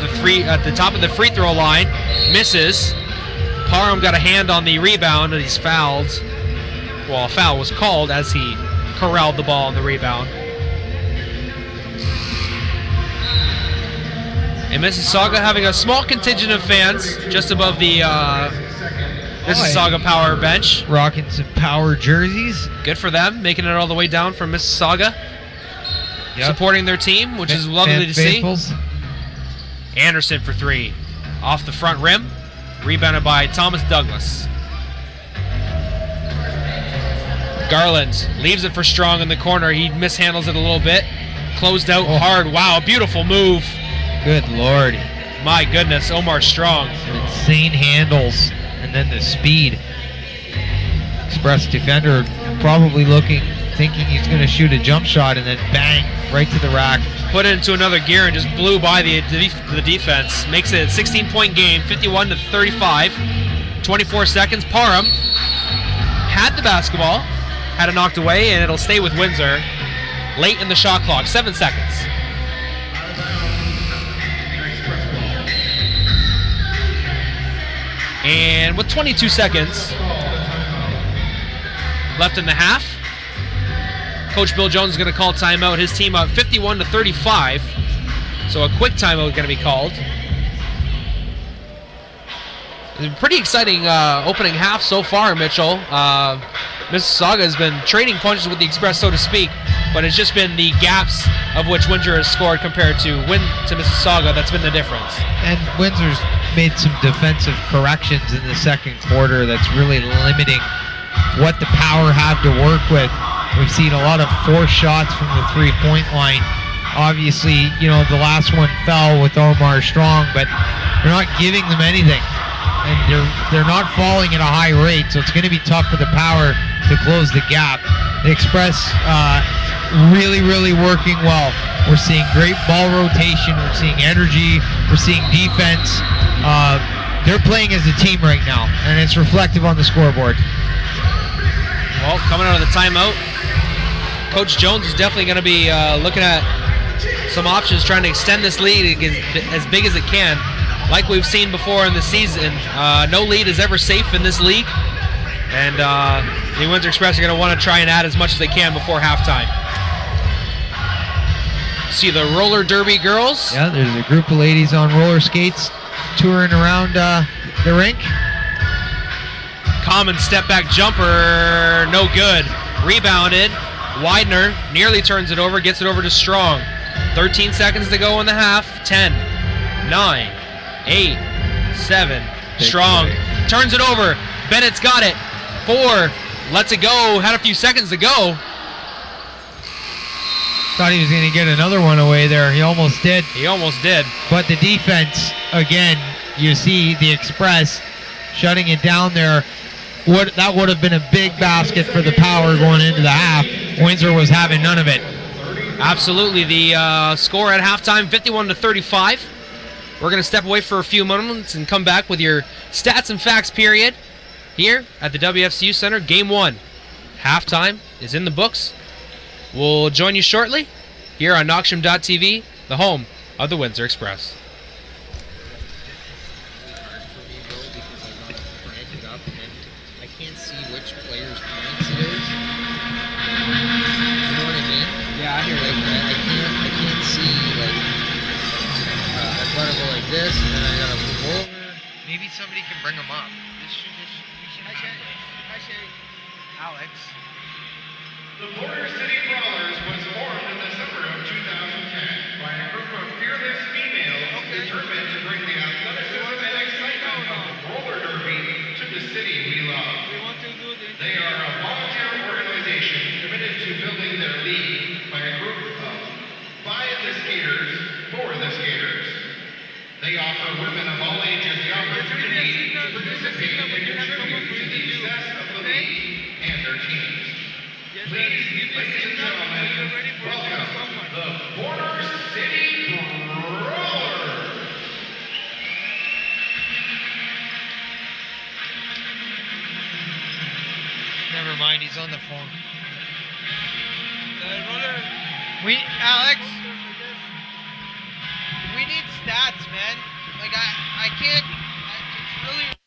the top of the free throw line, misses. Parham got a hand on the rebound and he's fouled. Well, a foul was called as he corralled the ball on the rebound. And Mississauga having a small contingent of fans just above the Mississauga Power bench. Rocking some Power jerseys. Good for them, making it all the way down from Mississauga. Yep. Supporting their team, which is lovely to see. Faithfuls. Anderson for 3. Off the front rim. Rebounded by Thomas Douglas. Garland leaves it for Strong in the corner. He mishandles it a little bit. Closed out hard. Wow, beautiful move. Good Lord. My goodness, Omar Strong. Some insane handles. And then the speed. Express defender probably thinking he's going to shoot a jump shot, and then bang, right to the rack. Put it into another gear and just blew by the defense. Makes it a 16-point game, 51-35. 24 seconds. Parham had the basketball, had it knocked away, and it'll stay with Windsor. Late in the shot clock, 7 seconds. And with 22 seconds left in the half, Coach Bill Jones is going to call timeout. His team up 51-35. So a quick timeout is going to be called. It's a pretty exciting opening half so far, Mitchell. Mississauga has been trading punches with the Express, so to speak, but it's just been the gaps of which Windsor has scored compared to Mississauga that's been the difference. And Windsor's made some defensive corrections in the second quarter that's really limiting what the Power have to work with. We've seen a lot of forced shots from the three-point line. Obviously, the last one fell with Omar Strong, but they're not giving them anything. And they're not falling at a high rate, so it's going to be tough for the Power to close the gap. The Express really, really working well. We're seeing great ball rotation. We're seeing energy. We're seeing defense. They're playing as a team right now, and it's reflective on the scoreboard. Well, coming out of the timeout, Coach Jones is definitely going to be looking at some options, trying to extend this lead as big as it can. Like we've seen before in the season, no lead is ever safe in this league. And the Windsor Express are going to want to try and add as much as they can before halftime. See the roller derby girls. Yeah, there's a group of ladies on roller skates touring around the rink. Common step back jumper, no good. Rebounded. Widener nearly turns it over, gets it over to Strong. 13 seconds to go in the half. 10, 9, 8, 7. Strong turns it over. Bennett's got it. 4, lets it go. Had a few seconds to go. Thought he was going to get another one away there. He almost did. He almost did. But the defense, again, you see the Express shutting it down there. That would have been a big basket for the Power going into the half. Windsor was having none of it. Absolutely. The score at halftime, 51-35. We're going to step away for a few moments and come back with your stats and facts period here at the WFCU Center. Game 1. Halftime is in the books. We'll join you shortly here on Knoxsham.tv, the home of the Windsor Express. This, and then I gotta move over. Maybe somebody can bring them up. We should have this. Alex. The Border City Brawlers was formed in the summer of 2010 by a group of fearless females determined to bring the athleticism and excitement of the roller derby to the city we love. They are a voluntary organization committed to building their league by a group of 5 the skaters, for the skaters. They offer women of all ages the opportunity to participate and contribute to the success of the league and their teams. Please, ladies and gentlemen, welcome the Border City Brawlers. Never mind, he's on the phone. Alex, we need stats, man. Like I can't. It's really.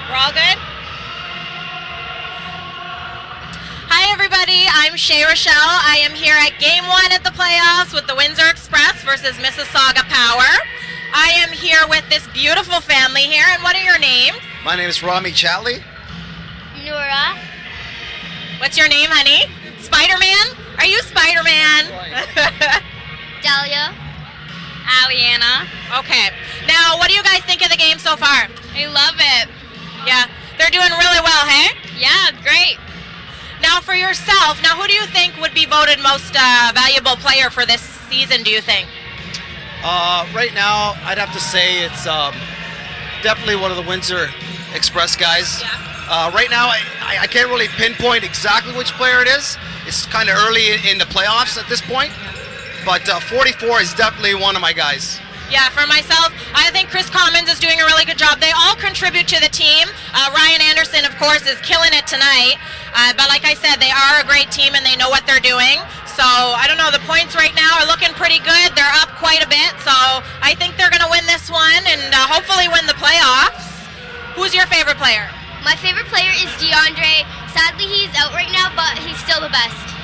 We're all good? Hi everybody, I'm Shay Rochelle. I am here at Game 1 at the playoffs with the Windsor Express versus Mississauga Power. I am here with this beautiful family here, and what are your names? My name is Rami Chatley. Nora. What's your name, honey? Spider-Man? Are you Spider-Man? Dahlia. Aliana. Okay. Now, what do you guys think of the game so far? I love it. Yeah, they're doing really well, hey? Yeah, great. Now, for yourself, now who do you think would be voted most valuable player for this season, do you think? Right now, I'd have to say it's definitely one of the Windsor Express guys. Yeah. Right now, I can't really pinpoint exactly which player it is. It's kind of early in the playoffs at this point. But 44 is definitely one of my guys. Yeah, for myself, I think Chris Commons is doing a really good job. They all contribute to the team. Ryan Anderson, of course, is killing it tonight. But like I said, they are a great team and they know what they're doing. So, I don't know, the points right now are looking pretty good. They're up quite a bit. So, I think they're going to win this one and hopefully win the playoffs. Who's your favorite player? My favorite player is DeAndre. Sadly, he's out right now, but he's still the best.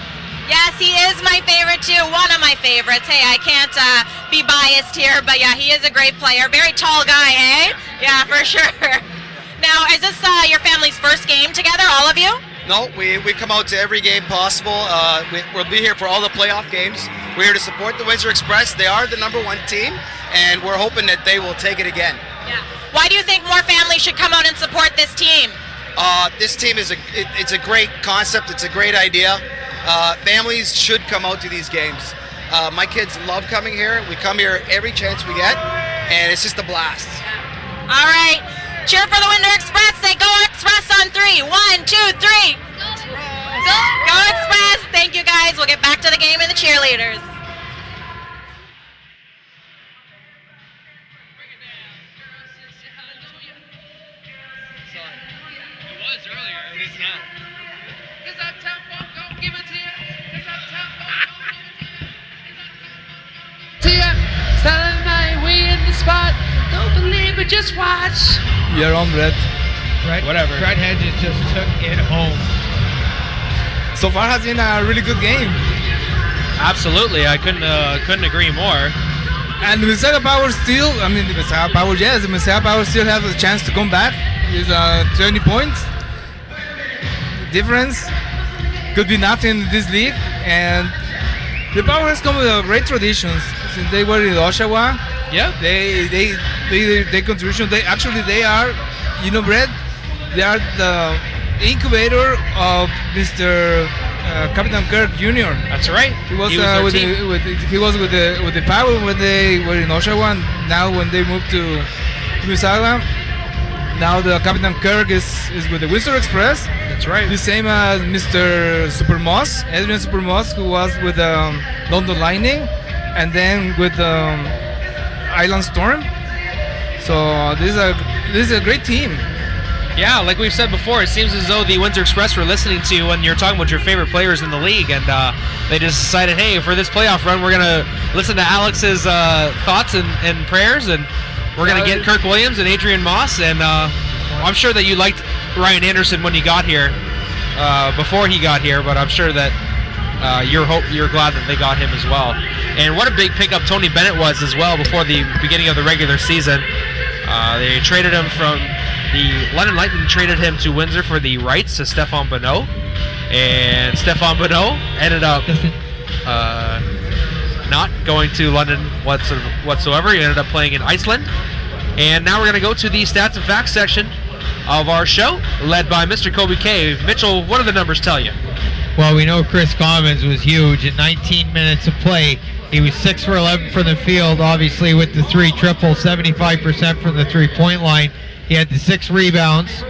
Yes, he is my favorite too. One of my favorites. Hey, I can't be biased here, but yeah, he is a great player. Very tall guy, hey? Yeah, for sure. Now, is this your family's first game together, all of you? No, we come out to every game possible. We'll be here for all the playoff games. We're here to support the Windsor Express. They are the #1 team, and we're hoping that they will take it again. Yeah. Why do you think more families should come out and support this team? This team is it's a great concept. It's a great idea. Families should come out to these games. My kids love coming here. We come here every chance we get, and it's just a blast. All right. Cheer for the Windsor Express. Say go Express on 3. 1, 2, 3. Go Express. Thank you, guys. We'll get back to the game and the cheerleaders. It was earlier. It is now. Is that tempo? Don't give it to you. Is that tempo? To you, Saturday night, we in the spot. Don't believe it, just watch. You're on, Brett. Right? Whatever. Brett Hedges just took it home. So far has been a really good game. Absolutely. I couldn't agree more. And the Mississauga Power still, the Mississauga Power, yes, the Mississauga Power still has a chance to come back. It's 20 points. The difference could be nothing in this league. And the Power has come with great traditions. Since they were in Oshawa, Yeah. they contribution, they are, Brett, they are the incubator of Mr. Captain Kirk Jr. That's right. He was their with team. the Power when they were in Oshawa. And now when they moved to Mississauga, now the Captain Kirk is with the Windsor Express. That's right. The same as Mr. Super Moss, Adrian Super Moss, who was with London Lightning, and then with Island Storm. So this is a great team. Yeah, like we've said before, it seems as though the Windsor Express were listening to when you're talking about your favorite players in the league, and they just decided, hey, for this playoff run, we're going to listen to Alex's thoughts and prayers, and we're going to get Kirk Williams and Adrian Moss, and I'm sure that you liked Ryan Anderson when you got here, before he got here, but I'm sure that you're glad that they got him as well. And what a big pickup Tony Bennett was as well before the beginning of the regular season. They traded him from the London Lightning, traded him to Windsor for the rights to Stephane Bonneau, and Stephane Bonneau ended up not going to London whatsoever. He ended up playing in Iceland. And now we're going to go to the stats and facts section of our show, led by Mr. Kobe K. Mitchell, what do the numbers tell you? Well, we know Chris Commons was huge. In 19 minutes of play, he was 6 for 11 from the field, obviously with the 3 triple, 75% from the three-point line. He had the 6 rebounds.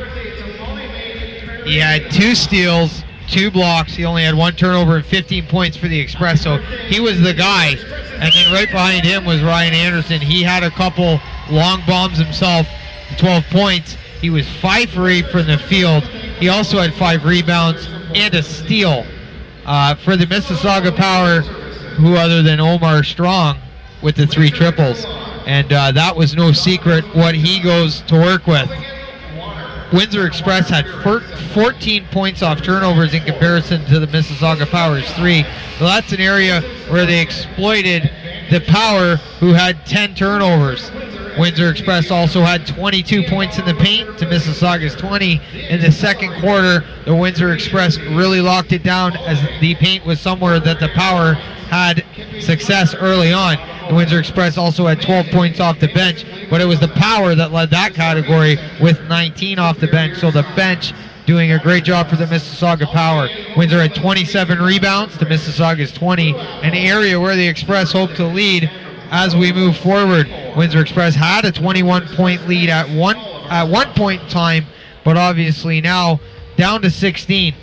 He had 2 steals, 2 blocks. He only had 1 turnover and 15 points for the Express. So he was the guy. And then right behind him was Ryan Anderson. He had a couple long bombs himself, 12 points. He was 5 for 8 from the field. He also had 5 rebounds and a steal. For the Mississauga Power, who other than Omar Strong with the 3 triples. And that was no secret what he goes to work with. Windsor Express had 14 points off turnovers in comparison to the Mississauga Power's 3. So that's an area where they exploited the Power, who had 10 turnovers. Windsor Express also had 22 points in the paint to Mississauga's 20. In the second quarter, the Windsor Express really locked it down as the paint was somewhere that the Power had success early on. The Windsor Express also had 12 points off the bench, but it was the Power that led that category with 19 off the bench. So the bench doing a great job for the Mississauga Power. Windsor had 27 rebounds to Mississauga's 20, an area where the Express hope to lead as we move forward. Windsor Express had a 21-point lead at one point in time, but obviously now down to 16.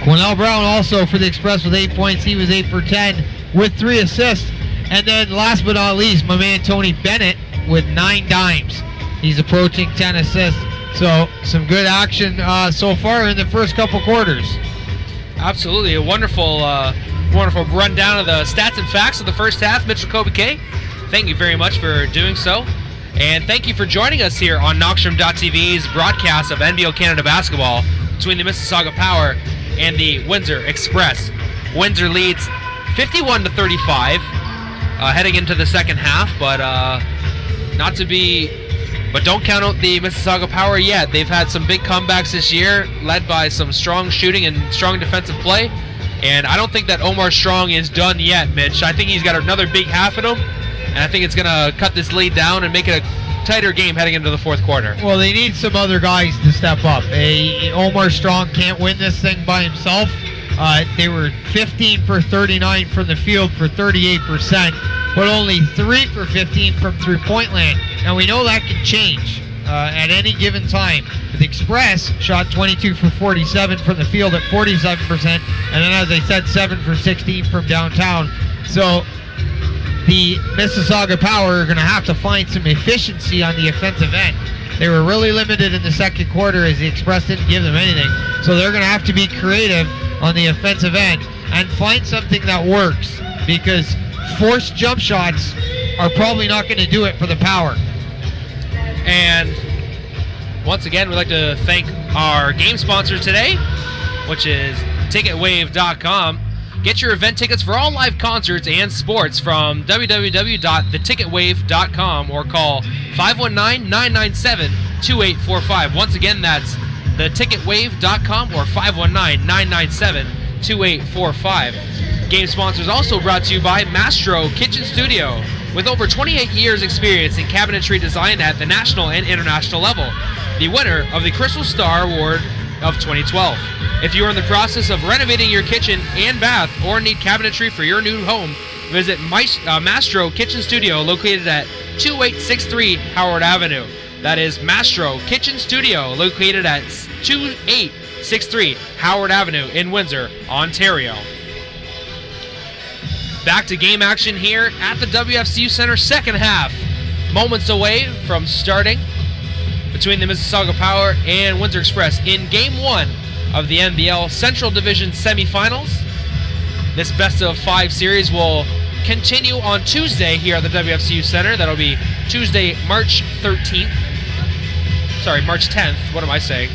Cornell Brown also for the Express with 8 points. He was 8 for 10 with 3 assists. And then last but not least, my man Tony Bennett with 9 dimes. He's approaching 10 assists. So some good action so far in the first couple quarters. Absolutely, a wonderful rundown of the stats and facts of the first half. Mitchell Kobe-K, thank you very much for doing so. And thank you for joining us here on Knockstrom.tv's broadcast of NBL Canada basketball between the Mississauga Power and the Windsor Express. Windsor leads 51-35 heading into the second half, but don't count out the Mississauga Power yet. They've had some big comebacks this year, led by some strong shooting and strong defensive play. And I don't think that Omar Strong is done yet, Mitch. I think he's got another big half in him, and I think it's going to cut this lead down and make it a tighter game heading into the fourth quarter. Well, they need some other guys to step up. Omar Strong can't win this thing by himself. They were 15 for 39 from the field for 38%, but only 3 for 15 from three-point land. Now, we know that can change at any given time. The Express shot 22 for 47 from the field at 47%, and then, as I said, 7 for 16 from downtown. So the Mississauga Power are going to have to find some efficiency on the offensive end. They were really limited in the second quarter as the Express didn't give them anything. So they're going to have to be creative on the offensive end and find something that works, because forced jump shots are probably not going to do it for the Power. And once again, we'd like to thank our game sponsor today, which is TicketWave.com. Get your event tickets for all live concerts and sports from www.theticketwave.com or call 519-997-2845. Once again, that's theticketwave.com or 519-997-2845. Game sponsors also brought to you by Mastro Kitchen Studio. With over 28 years experience in cabinetry design at the national and international level, the winner of the Crystal Star Award of 2012. If you are in the process of renovating your kitchen and bath or need cabinetry for your new home, visit Mastro Kitchen Studio, located at 2863 Howard Avenue. That is Mastro Kitchen Studio, located at 2863 Howard Avenue in Windsor, Ontario. Back to game action here at the WFCU Center, second half. Moments away from starting between the Mississauga Power and Windsor Express in Game 1 of the NBL Central Division semifinals. This best-of-5 series will continue on Tuesday here at the WFCU Center. That'll be Tuesday, March 13th. Sorry, March 10th. What am I saying?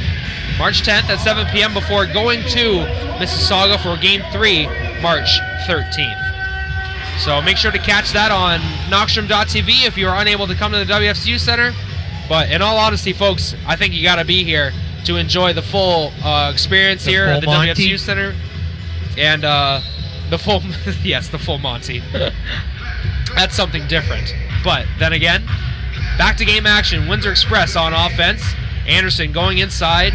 March 10th at 7 p.m. before going to Mississauga for Game 3, March 13th. So make sure to catch that on Knockstrom.tv if you are unable to come to the WFCU Center. But in all honesty, folks, I think you got to be here to enjoy the full experience here at the WFCU Center. And the full, yes, the full Monty. That's something different. But then again, back to game action. Windsor Express on offense. Anderson going inside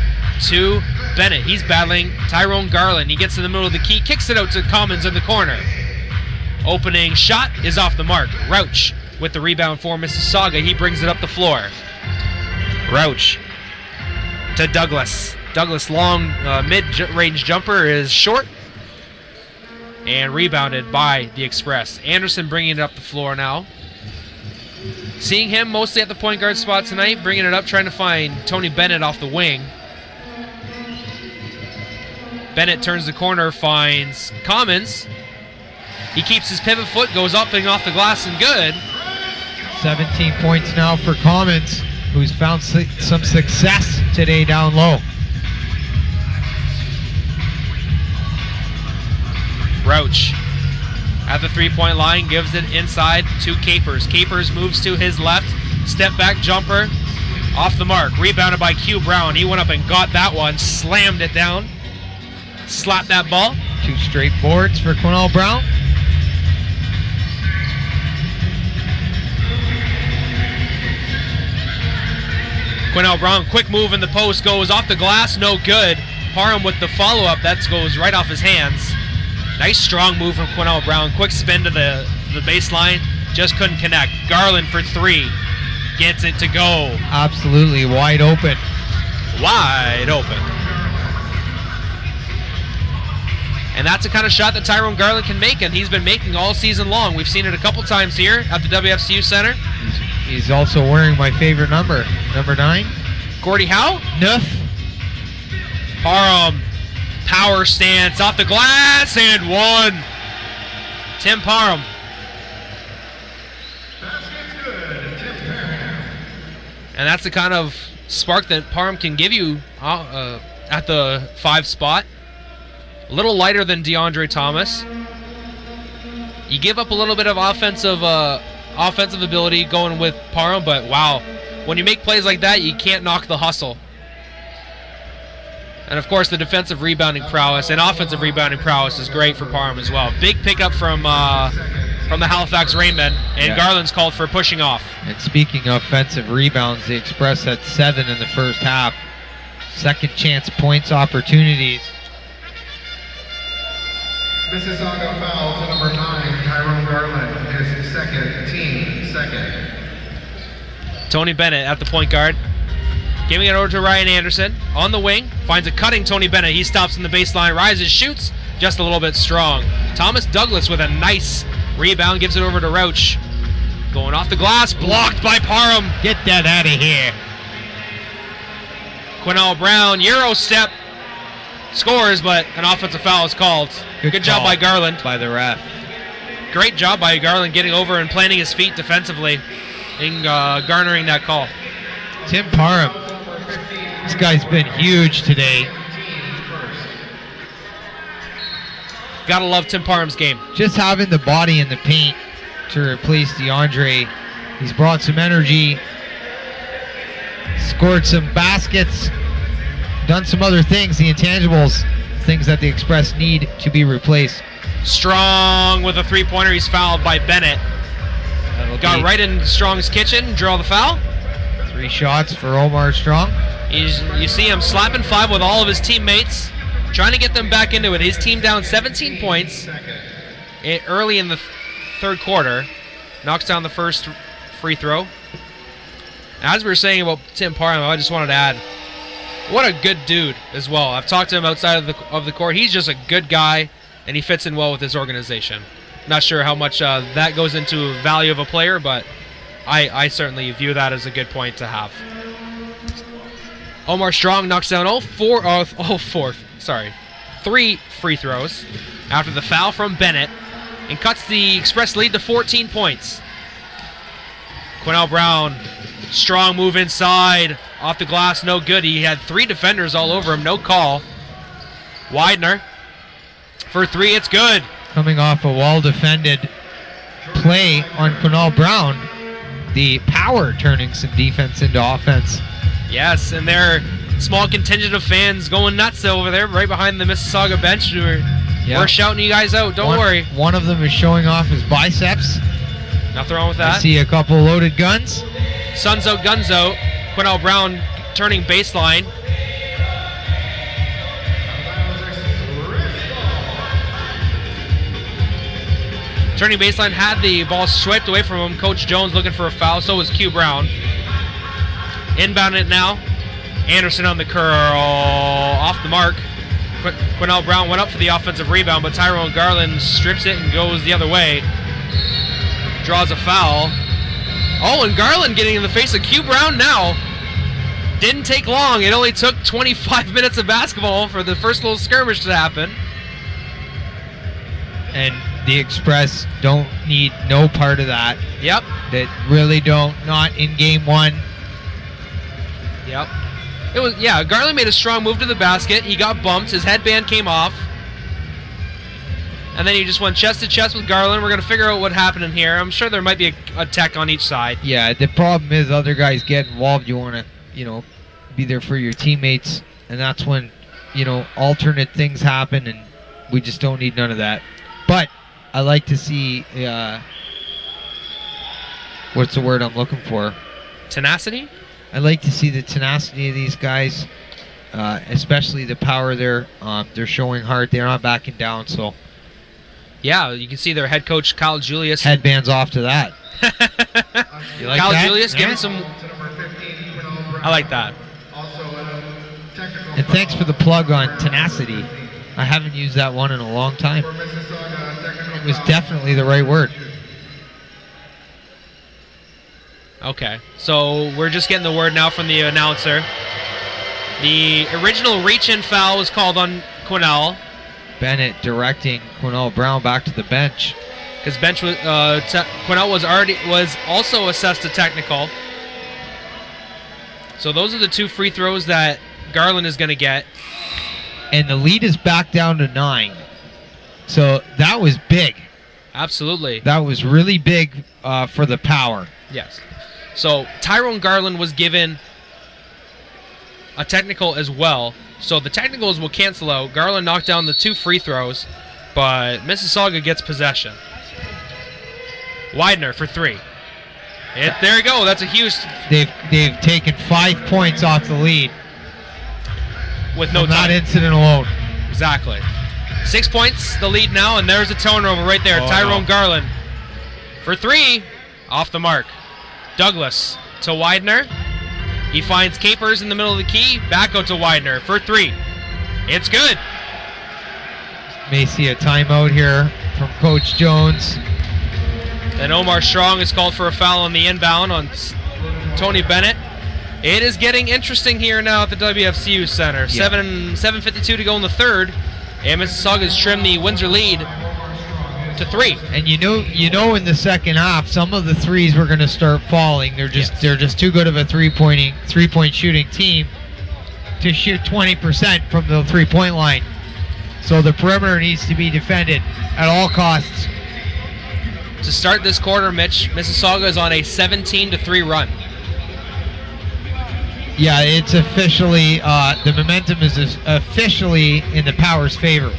to Bennett. He's battling Tyrone Garland. He gets in the middle of the key, kicks it out to Commons in the corner. Opening shot is off the mark. Rauch with the rebound for Mississauga. He brings it up the floor. Rauch to Douglas. Douglas' long mid-range jumper is short and rebounded by the Express. Anderson bringing it up the floor now. Seeing him mostly at the point guard spot tonight, bringing it up, trying to find Tony Bennett off the wing. Bennett turns the corner, finds Commons. He keeps his pivot foot, goes up and off the glass and good. 17 points now for Commons. who's found some success today down low. Roach at the 3-point line, gives it inside to Capers. Capers moves to his left, step back jumper, off the mark, rebounded by Q Brown. He went up and got that one, slammed it down, slapped that ball. 2 straight boards for Quinnell Brown. Quinnell Brown, quick move in the post, goes off the glass, no good. Parham with the follow-up, that goes right off his hands. Nice strong move from Quinnell Brown. Quick spin to the baseline, just couldn't connect. Garland for 3, gets it to go. Absolutely wide open. Wide open. And that's the kind of shot that Tyrone Garland can make, and he's been making all season long. We've seen it a couple times here at the WFCU Center. He's also wearing my favorite number, number 9. Gordie Howe? 9. Parham, power stance off the glass and 1. Tim Parham. And that's the kind of spark that Parham can give you at the 5 spot. A little lighter than DeAndre Thomas. You give up a little bit of offensive ability going with Parham, but wow, when you make plays like that, you can't knock the hustle. And of course, the defensive rebounding prowess and offensive rebounding prowess is great for Parham as well. Big pickup from the Halifax Rainmen, and Garland's called for pushing off. And speaking of offensive rebounds, the Express had 7 in the first half. Second chance points opportunities. Mississauga foul to number 9, Tyrone Garland, his team second. Tony Bennett at the point guard. Giving it over to Ryan Anderson. On the wing, finds a cutting Tony Bennett. He stops in the baseline, rises, shoots, just a little bit strong. Thomas Douglas with a nice rebound, gives it over to Roach. Going off the glass, blocked by Parham. Get that out of here. Quinnell Brown, Euro step, scores, but an offensive foul is called. Good job by Garland. By the ref. Great job by Garland getting over and planting his feet defensively and garnering that call. Tim Parham, this guy's been huge today. Gotta love Tim Parham's game. Just having the body in the paint to replace DeAndre. He's brought some energy, scored some baskets, done some other things, the intangibles, things that the Express need to be replaced. Strong with a 3-pointer. He's fouled by Bennett. Got right in Strong's kitchen, draw the foul. 3 shots for Omar Strong. You see him slapping 5 with all of his teammates, trying to get them back into it. His team down 17 points early in the third quarter. Knocks down the first free throw. As we were saying about Tim Parham, I just wanted to add, what a good dude as well. I've talked to him outside of the court. He's just a good guy, and he fits in well with his organization. Not sure how much that goes into value of a player, but I certainly view that as a good point to have. Omar Strong knocks down 3 free throws after the foul from Bennett and cuts the Express lead to 14 points. Quinnell Brown, strong move inside, off the glass, no good. He had 3 defenders all over him, no call. Widener for 3, it's good. Coming off a well-defended play on Quinnell Brown, the power turning some defense into offense. Yes, and their small contingent of fans going nuts over there, right behind the Mississauga bench. We're shouting you guys out, don't worry. One of them is showing off his biceps. Nothing wrong with that. I see a couple loaded guns. Suns out, guns out. Quinnell Brown turning baseline. Turning baseline, had the ball swiped away from him. Coach Jones looking for a foul, so was Q Brown. Inbound it now. Anderson on the curl, off the mark. Quinnell Brown went up for the offensive rebound, but Tyrone Garland strips it and goes the other way. Draws a foul. Oh, and Garland getting in the face of Q Brown now. Didn't take long. It only took 25 minutes of basketball for the first little skirmish to happen. And the Express don't need no part of that. Yep. That really don't. Not in game 1. Yep. It was, yeah, Garland made a strong move to the basket. He got bumped. His headband came off. And then he just went chest to chest with Garland. We're going to figure out what happened in here. I'm sure there might be a tech on each side. Yeah, the problem is other guys get involved. You want to, be there for your teammates. And that's when, alternate things happen. And we just don't need none of that. But I like to see, what's the word I'm looking for? Tenacity? I like to see the tenacity of these guys, especially the power there. They're showing heart. They're not backing down. So, yeah, you can see their head coach, Kyle Julius. Headbands off to that. You like Kyle that? Julius giving some... I like that. And thanks for the plug on tenacity. I haven't used that one in a long time. It was definitely the right word. Okay, so we're just getting the word now from the announcer. The original reach-in foul was called on Quinnell. Bennett directing Quinnell Brown back to the bench. Because Quinnell was also assessed a technical. So those are the 2 free throws that Garland is going to get. And the lead is back down to 9. So that was big. Absolutely. That was really big for the power. Yes. So Tyrone Garland was given a technical as well. So the technicals will cancel out. Garland knocked down the 2 free throws, but Mississauga gets possession. Widener for 3. There you go. That's a huge... They've taken 5 points off the lead. With no time. That incident alone. Exactly. 6 points, the lead now, and there's a turnover right there. Tyrone Garland for 3, off the mark. Douglas to Widener. He finds Capers in the middle of the key. Back out to Widener for 3. It's good. May see a timeout here from Coach Jones. Then Omar Strong is called for a foul on the inbound on Tony Bennett. It is getting interesting here now at the WFCU Center. Yeah. 7:52 to go in the third. And Mississauga's trimmed the Windsor lead to 3. And you know in the second half some of the threes were going to start falling. They're just too good of a three-point shooting team to shoot 20% from the three-point line. So the perimeter needs to be defended at all costs. To start this quarter, Mitch, Mississauga is on a 17-3 run. Yeah, it's officially the momentum is officially in the Power's favor.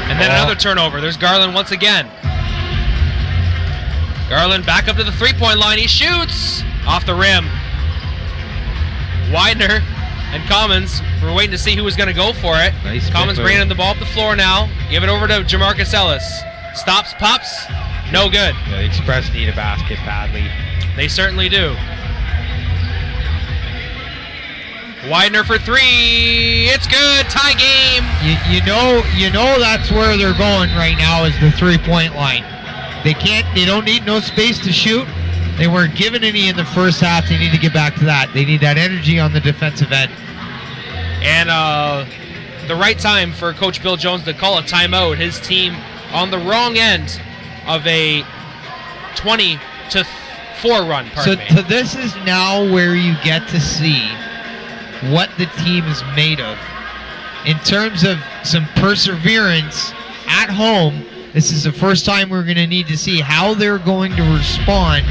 And then another turnover. There's Garland once again. Garland back up to the three-point line. He shoots off the rim. Widener and Commons were waiting to see who was going to go for it. Nice Commons bringing the ball up the floor now. Give it over to Jamarcus Ellis. Stops, pops, no good. Yeah, the Express need a basket badly. They certainly do. Widener for 3. It's good. Tie game. You know that's where they're going right now is the three-point line. They don't need no space to shoot. They weren't given any in the first half. They need to get back to that. They need that energy on the defensive end. And the right time for Coach Bill Jones to call a timeout. His team on the wrong end of a 20-4 run. So this is now where you get to see what the team is made of. In terms of some perseverance at home, this is the first time we're going to need to see how they're going to respond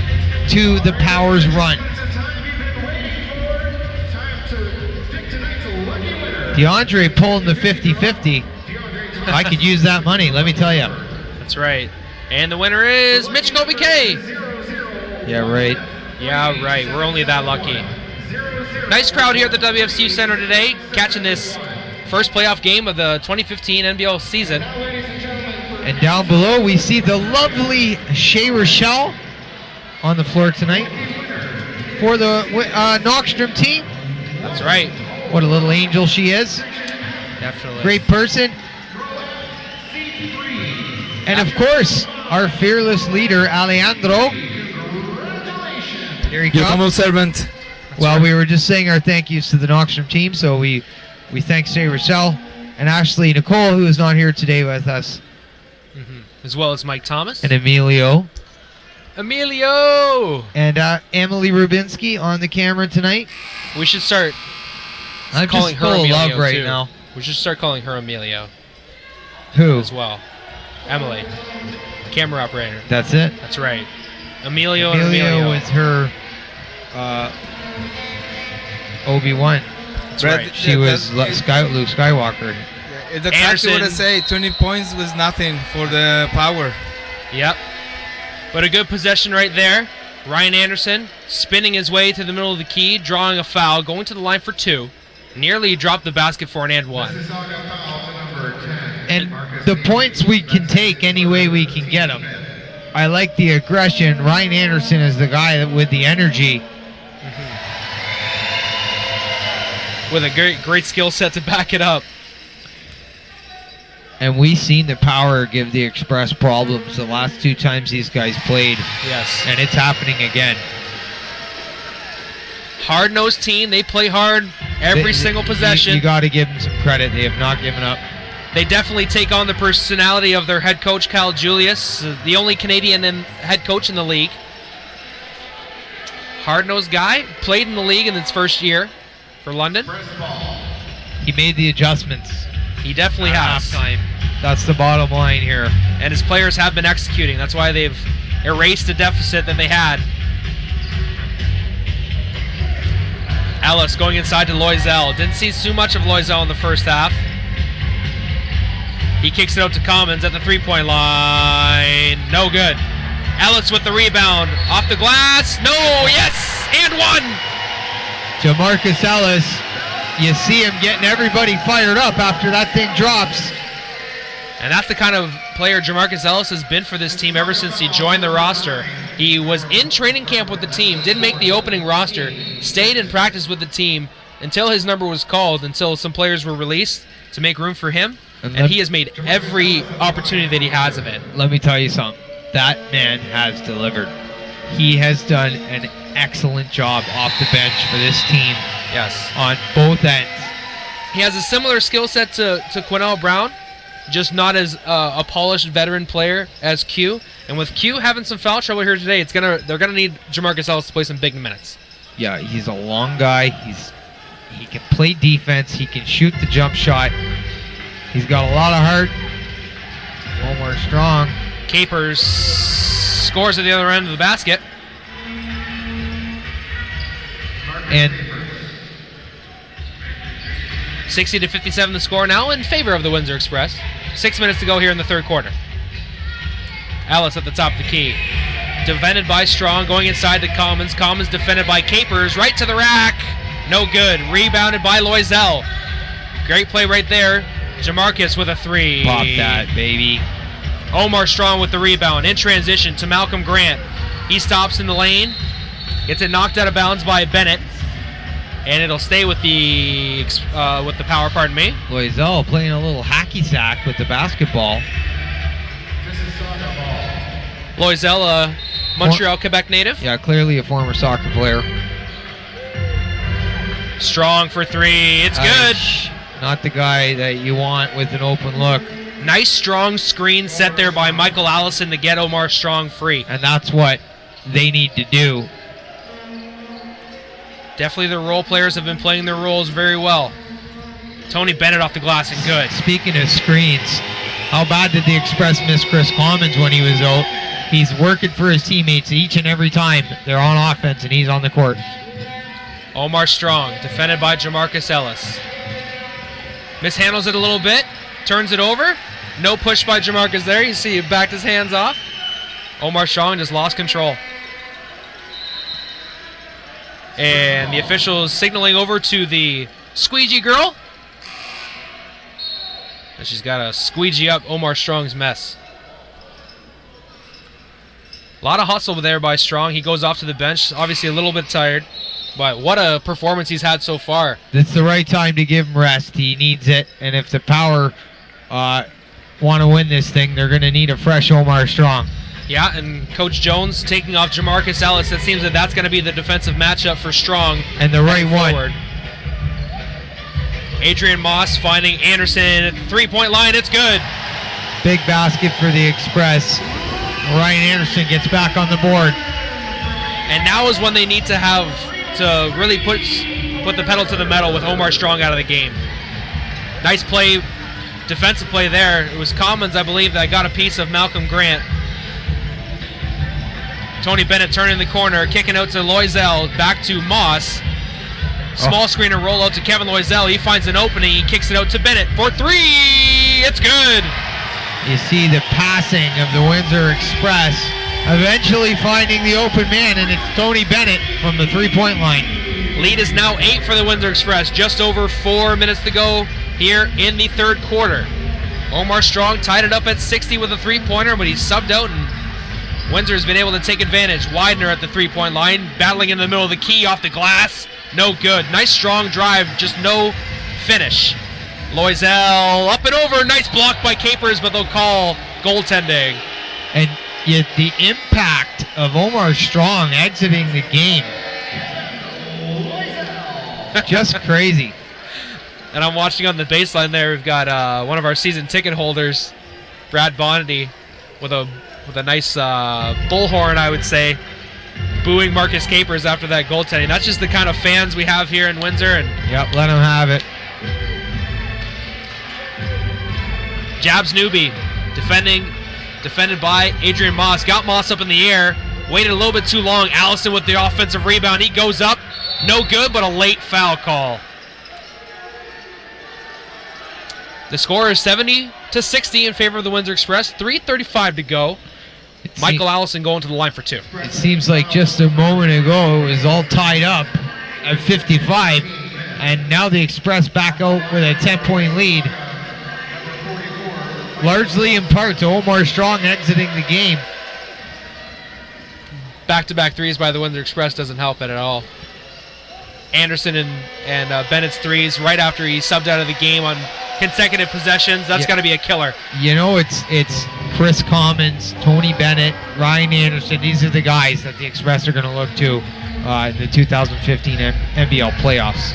to the Power's run. DeAndre pulling the 50-50. I could use that money, let me tell you. That's right. And the winner is Mitch Kobe K. Yeah, right. Yeah, right. We're only that lucky. Nice crowd here at the WFCU Center today, catching this first playoff game of the 2015 NBL season. And down below, we see the lovely Shea Rochelle on the floor tonight for the Knockstrom team. That's right. What a little angel she is. Definitely. Great person. And of course, our fearless leader, Alejandro. Here he Your comes. humble servant. Well, we were just saying our thank yous to the Knockstrom team, so we thank Shea Rochelle and Ashley Nicole, who is not here today with us. Mm-hmm. as well as Mike Thomas. And Emilio. And Emily Rubinski on the camera tonight. we should start I'm calling just her full of Emilio love right too. now. We should start calling her Emilio Who? as well. Emily, camera operator. That's it? That's right. Emilio was her Obi-Wan. That's right. She was Luke Skywalker. It's exactly what I Anderson. say. 20 points was nothing for the Power. Yep. But a good possession right there. Ryan Anderson spinning his way to the middle of the key, drawing a foul, going to the line for 2. Nearly dropped the basket for an and 1. And the points we can take any way we can get them. I like the aggression. Ryan Anderson is the guy with the energy. With a great skill set to back it up. And we've seen the Power give the Express problems the last 2 times these guys played. Yes. And it's happening again. Hard-nosed team. They play hard every single possession. You got to give them some credit. They have not given up. They definitely take on the personality of their head coach, Cal Julius, the only Canadian head coach in the league. Hard-nosed guy. Played in the league in his first year for London. He made the adjustments. He definitely has. Halftime. That's the bottom line here. And his players have been executing. That's why they've erased the deficit that they had. Ellis going inside to Loisel. Didn't see too much of Loisel in the first half. He kicks it out to Commons at the 3-point line. No good. Ellis with the rebound. Off the glass. No, yes, and 1. Jamarcus Ellis, you see him getting everybody fired up after that thing drops. And that's the kind of player Jamarcus Ellis has been for this team ever since he joined the roster. He was in training camp with the team, didn't make the opening roster, stayed in practice with the team until his number was called, until some players were released to make room for him. And he has made every opportunity that he has of it. Let me tell you something. That man has delivered. He has done an excellent job off the bench for this team. Yes. On both ends. He has a similar skill set to Quinnell Brown, just not as a polished veteran player as Q. And with Q having some foul trouble here today, they're gonna need Jamarcus Ellis to play some big minutes. Yeah, he's a long guy. He can play defense. He can shoot the jump shot. He's got a lot of heart. Omar Strong. Capers scores at the other end of the basket. And 60-57 the score now in favor of the Windsor Express. 6 minutes to go here in the third quarter. Ellis at the top of the key. Defended by Strong, going inside to Commons. Commons defended by Capers, right to the rack. No good. Rebounded by Loisel. Great play right there. Jamarcus with a 3. Pop that, baby. Omar Strong with the rebound. In transition to Malcolm Grant. He stops in the lane. Gets it knocked out of bounds by Bennett. And it'll stay with the Power, pardon me. Loisel playing a little hacky sack with the basketball. Loisel, a Montreal, Quebec native. Yeah, clearly a former soccer player. Strong for 3. It's good. Not the guy that you want with an open look. Nice strong screen set there by Michael Allison to get Omar Strong free. And that's what they need to do. Definitely their role players have been playing their roles very well. Tony Bennett off the glass and good. Speaking of screens, how bad did the Express miss Chris Commons when he was out? He's working for his teammates each and every time they're on offense and he's on the court. Omar Strong, defended by Jamarcus Ellis. Mishandles it a little bit, turns it over. No push by Jamarcus there. You see he backed his hands off. Omar Strong just lost control. And the officials signaling over to the squeegee girl. And she's got to squeegee up Omar Strong's mess. A lot of hustle there by Strong. He goes off to the bench, obviously a little bit tired. But what a performance he's had so far. It's the right time to give him rest. He needs it. And if the Power want to win this thing, they're going to need a fresh Omar Strong. Yeah, and Coach Jones taking off Jamarcus Ellis. It seems that that's going to be the defensive matchup for Strong. And the right one. Adrian Moss finding Anderson at the 3-point line. It's good. Big basket for the Express. Ryan Anderson gets back on the board. And now is when they need to really put the pedal to the metal with Omar Strong out of the game. Nice play, defensive play there. It was Commons, I believe, that got a piece of Malcolm Grant. Tony Bennett turning the corner, kicking out to Loisel, back to Moss. Small screener roll out to Kevin Loisel. He finds an opening. He kicks it out to Bennett for 3. It's good. You see the passing of the Windsor Express, eventually finding the open man, and it's Tony Bennett from the three-point line. Lead is now 8 for the Windsor Express. Just over 4 minutes to go here in the third quarter. Omar Strong tied it up at 60 with a three-pointer, but he's subbed out, and Windsor's been able to take advantage. Widener at the three-point line, battling in the middle of the key off the glass. No good. Nice strong drive, just no finish. Loisel up and over. Nice block by Capers, but they'll call goaltending. And yet the impact of Omar Strong exiting the game, just crazy. And I'm watching on the baseline there. We've got one of our season ticket holders, Brad Bonity, with a nice bullhorn, I would say, booing Marcus Capers after that goaltending. That's just the kind of fans we have here in Windsor. And yep, let them have it. Jabs Newby defended by Adrian Moss. Got Moss up in the air. Waited a little bit too long. Allison with the offensive rebound. He goes up. No good, but a late foul call. The score is 70-60 in favor of the Windsor Express. 3:35 to go. Michael Allison going to the line for 2. It seems like just a moment ago it was all tied up at 55, and now the Express back out with a 10-point lead. Largely in part to Omar Strong exiting the game. Back-to-back threes by the Windsor Express doesn't help it at all. Anderson and Bennett's threes right after he subbed out of the game on consecutive possessions. That's got to be a killer. You know, it's Chris Commons, Tony Bennett, Ryan Anderson. These are the guys that the Express are going to look to in the 2015 NBL playoffs.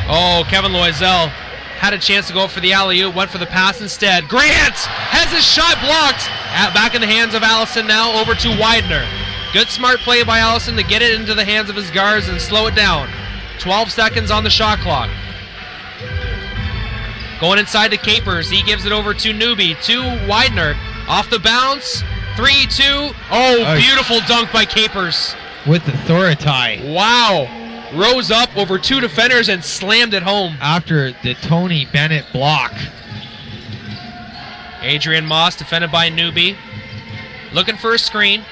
Oh, Kevin Loisel had a chance to go for the alley-oop, went for the pass instead. Grant has his shot blocked. Back in the hands of Allison now, over to Widener. Good smart play by Allison to get it into the hands of his guards and slow it down. 12 seconds on the shot clock. Going inside to Capers. He gives it over to Newby. To Widener. Off the bounce. 3-2. Oh, beautiful dunk by Capers. With authority. Wow. Rose up over 2 defenders and slammed it home. After the Tony Bennett block. Adrian Moss defended by Newby. Looking for a screen.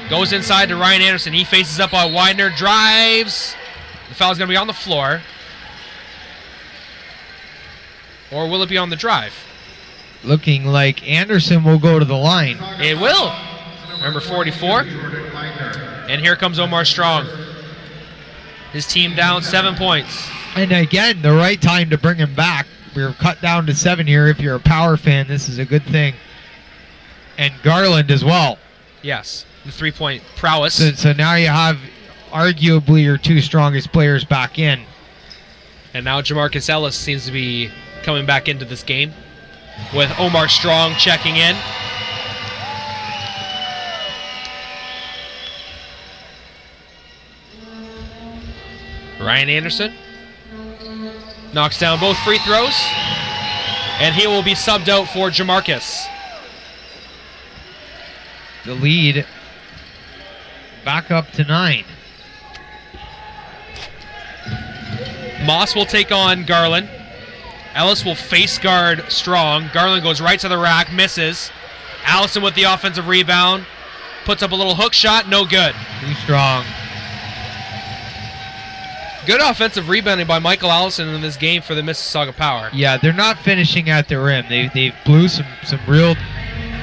Goes inside to Ryan Anderson. He faces up on Widener. Drives. The foul's going to be on the floor. Or will it be on the drive? Looking like Anderson will go to the line. It will. Number 44. And here comes Omar Strong. His team down 7 points. And again, the right time to bring him back. We're cut down to 7 here. If you're a Power fan, this is a good thing. And Garland as well. Yes, the three-point prowess. So now you have arguably your 2 strongest players back in. And now Jamarcus Ellis seems to be coming back into this game with Omar Strong checking in. Ryan Anderson knocks down both free throws, and he will be subbed out for Jamarcus. The lead back up to 9. Moss will take on Garland. Ellis will face guard Strong. Garland goes right to the rack, misses. Allison with the offensive rebound. Puts up a little hook shot, no good. Too strong. Good offensive rebounding by Michael Allison in this game for the Mississauga Power. Yeah, they're not finishing at the rim. They've blew some real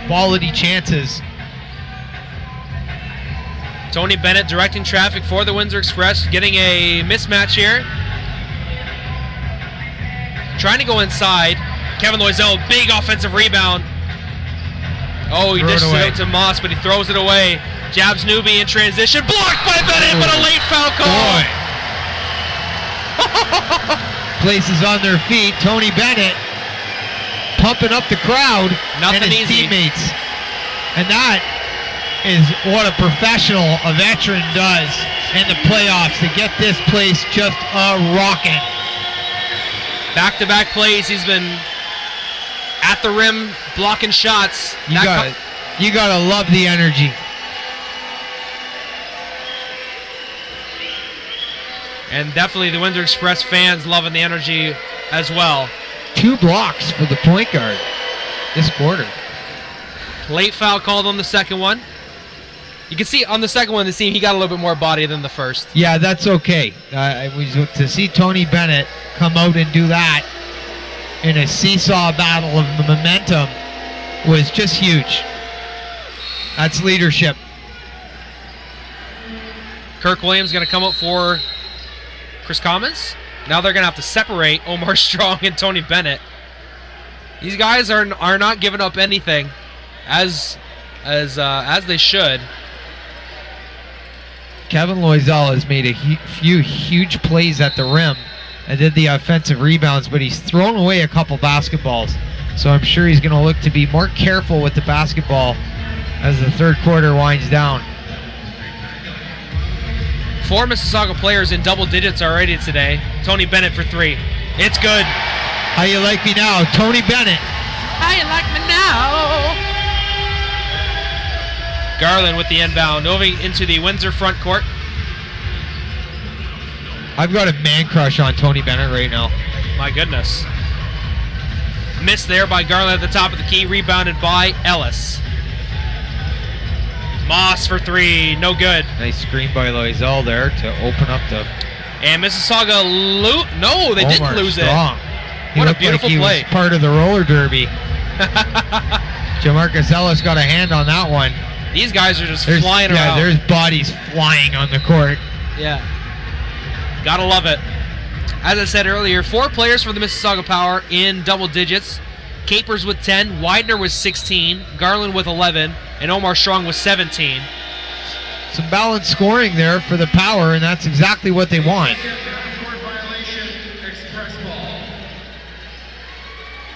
quality chances. Tony Bennett directing traffic for the Windsor Express, getting a mismatch here. Trying to go inside. Kevin Loisel, big offensive rebound. Oh, he dishes it out to Moss, but he throws it away. Jabs Newby in transition. Blocked by Bennett, but a late foul call. Places on their feet. Tony Bennett pumping up the crowd Nothing and his easy. teammates. And that is what a professional, a veteran does in the playoffs to get this place just rocking. Back-to-back plays. He's been at the rim blocking shots. You gotta love the energy. And definitely the Windsor Express fans loving the energy as well. 2 blocks for the point guard this quarter. Late foul called on the second one. You can see on the second one, he got a little bit more body than the first. Yeah, that's okay. To see Tony Bennett come out and do that in a seesaw battle of momentum was just huge. That's leadership. Kirk Williams going to come up for Chris Commons. Now they're going to have to separate Omar Strong and Tony Bennett. These guys are not giving up anything as they should. Kevin Loisel has made a few huge plays at the rim and did the offensive rebounds, but he's thrown away a couple basketballs. So I'm sure he's going to look to be more careful with the basketball as the third quarter winds down. 4 Mississauga players in double digits already today. Tony Bennett for 3. It's good. How you like me now? Tony Bennett. How you like me now? Garland with the inbound, moving into the Windsor front court. I've got a man crush on Tony Bennett right now. My goodness. Missed there by Garland at the top of the key, rebounded by Ellis. Moss for 3, no good. Nice screen by Loisel there to open up the... And Mississauga no, they didn't lose Strong. it. He What a looked beautiful like he play. was part of the roller derby. Jamarcus Ellis got a hand on that one. These guys are just flying around. There's bodies flying on the court. Yeah. Gotta love it. As I said earlier, 4 players for the Mississauga Power in double digits. Capers with 10, Widener with 16, Garland with 11, and Omar Strong with 17. Some balanced scoring there for the Power, and that's exactly what they want.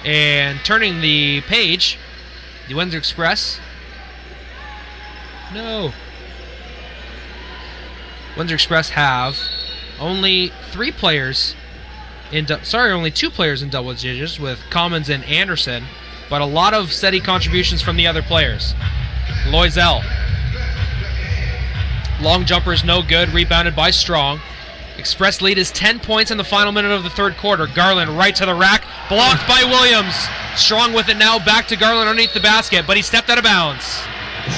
And turning the page, the Windsor Express. No. Windsor Express have only 3 players only 2 players in double digits with Commons and Anderson, but a lot of steady contributions from the other players. Loisel. Long jumper is no good, rebounded by Strong. Express lead is 10 points in the final minute of the third quarter. Garland right to the rack, blocked by Williams. Strong with it now, back to Garland underneath the basket, but he stepped out of bounds.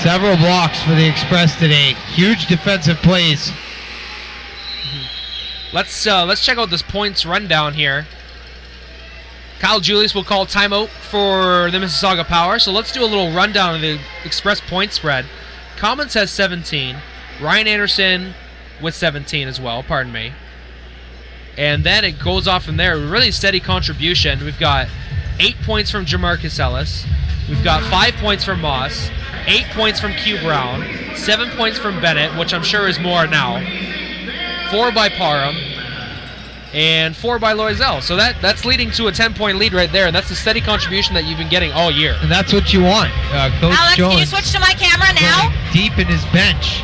Several blocks for the Express today. Huge defensive plays. Let's check out this points rundown here. Kyle Julius will call timeout for the Mississauga Power. So let's do a little rundown of the Express point spread. Commons has 17. Ryan Anderson with 17 as well, pardon me. And then it goes off from there. Really steady contribution. We've got 8 points from Jamarcus Ellis. We've got 5 points from Moss. 8 points from Q Brown. 7 points from Bennett, which I'm sure is more now. 4 by Parham. And 4 by Loisel. So that's leading to a 10-point lead right there. And that's the steady contribution that you've been getting all year. And that's what you want. Coach Alex, Jones can you switch to my camera now? deep in his bench.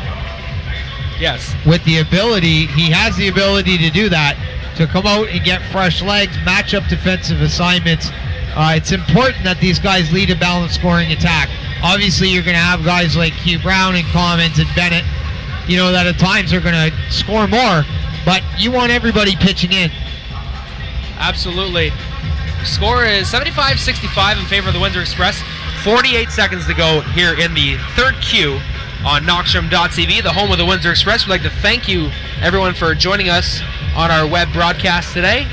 Yes. With the ability, he has the ability to do that, to come out and get fresh legs, match up defensive assignments. It's important that these guys lead a balanced scoring attack. Obviously, you're going to have guys like Q Brown and Commons and Bennett, that at times are going to score more, but you want everybody pitching in. Absolutely. Score is 75-65 in favor of the Windsor Express. 48 seconds to go here in the third Q on Knoxstrom.tv, the home of the Windsor Express. We'd like to thank you, everyone, for joining us on our web broadcast today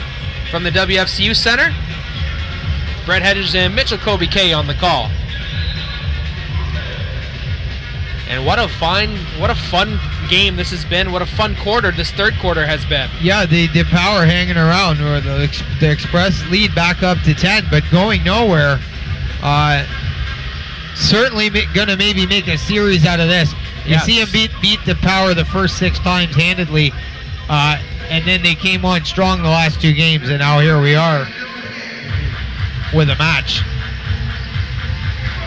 from the WFCU Center. Brett Hedges and Mitchell Kobe K on the call. And what a fun game this has been. What a fun quarter this third quarter has been. Yeah, the Power hanging around, or the Express lead back up to 10, but going nowhere. Certainly going to maybe make a series out of this. You see him beat the Power the first 6 times handedly, and then they came on strong the last 2 games, and now here we are with a match.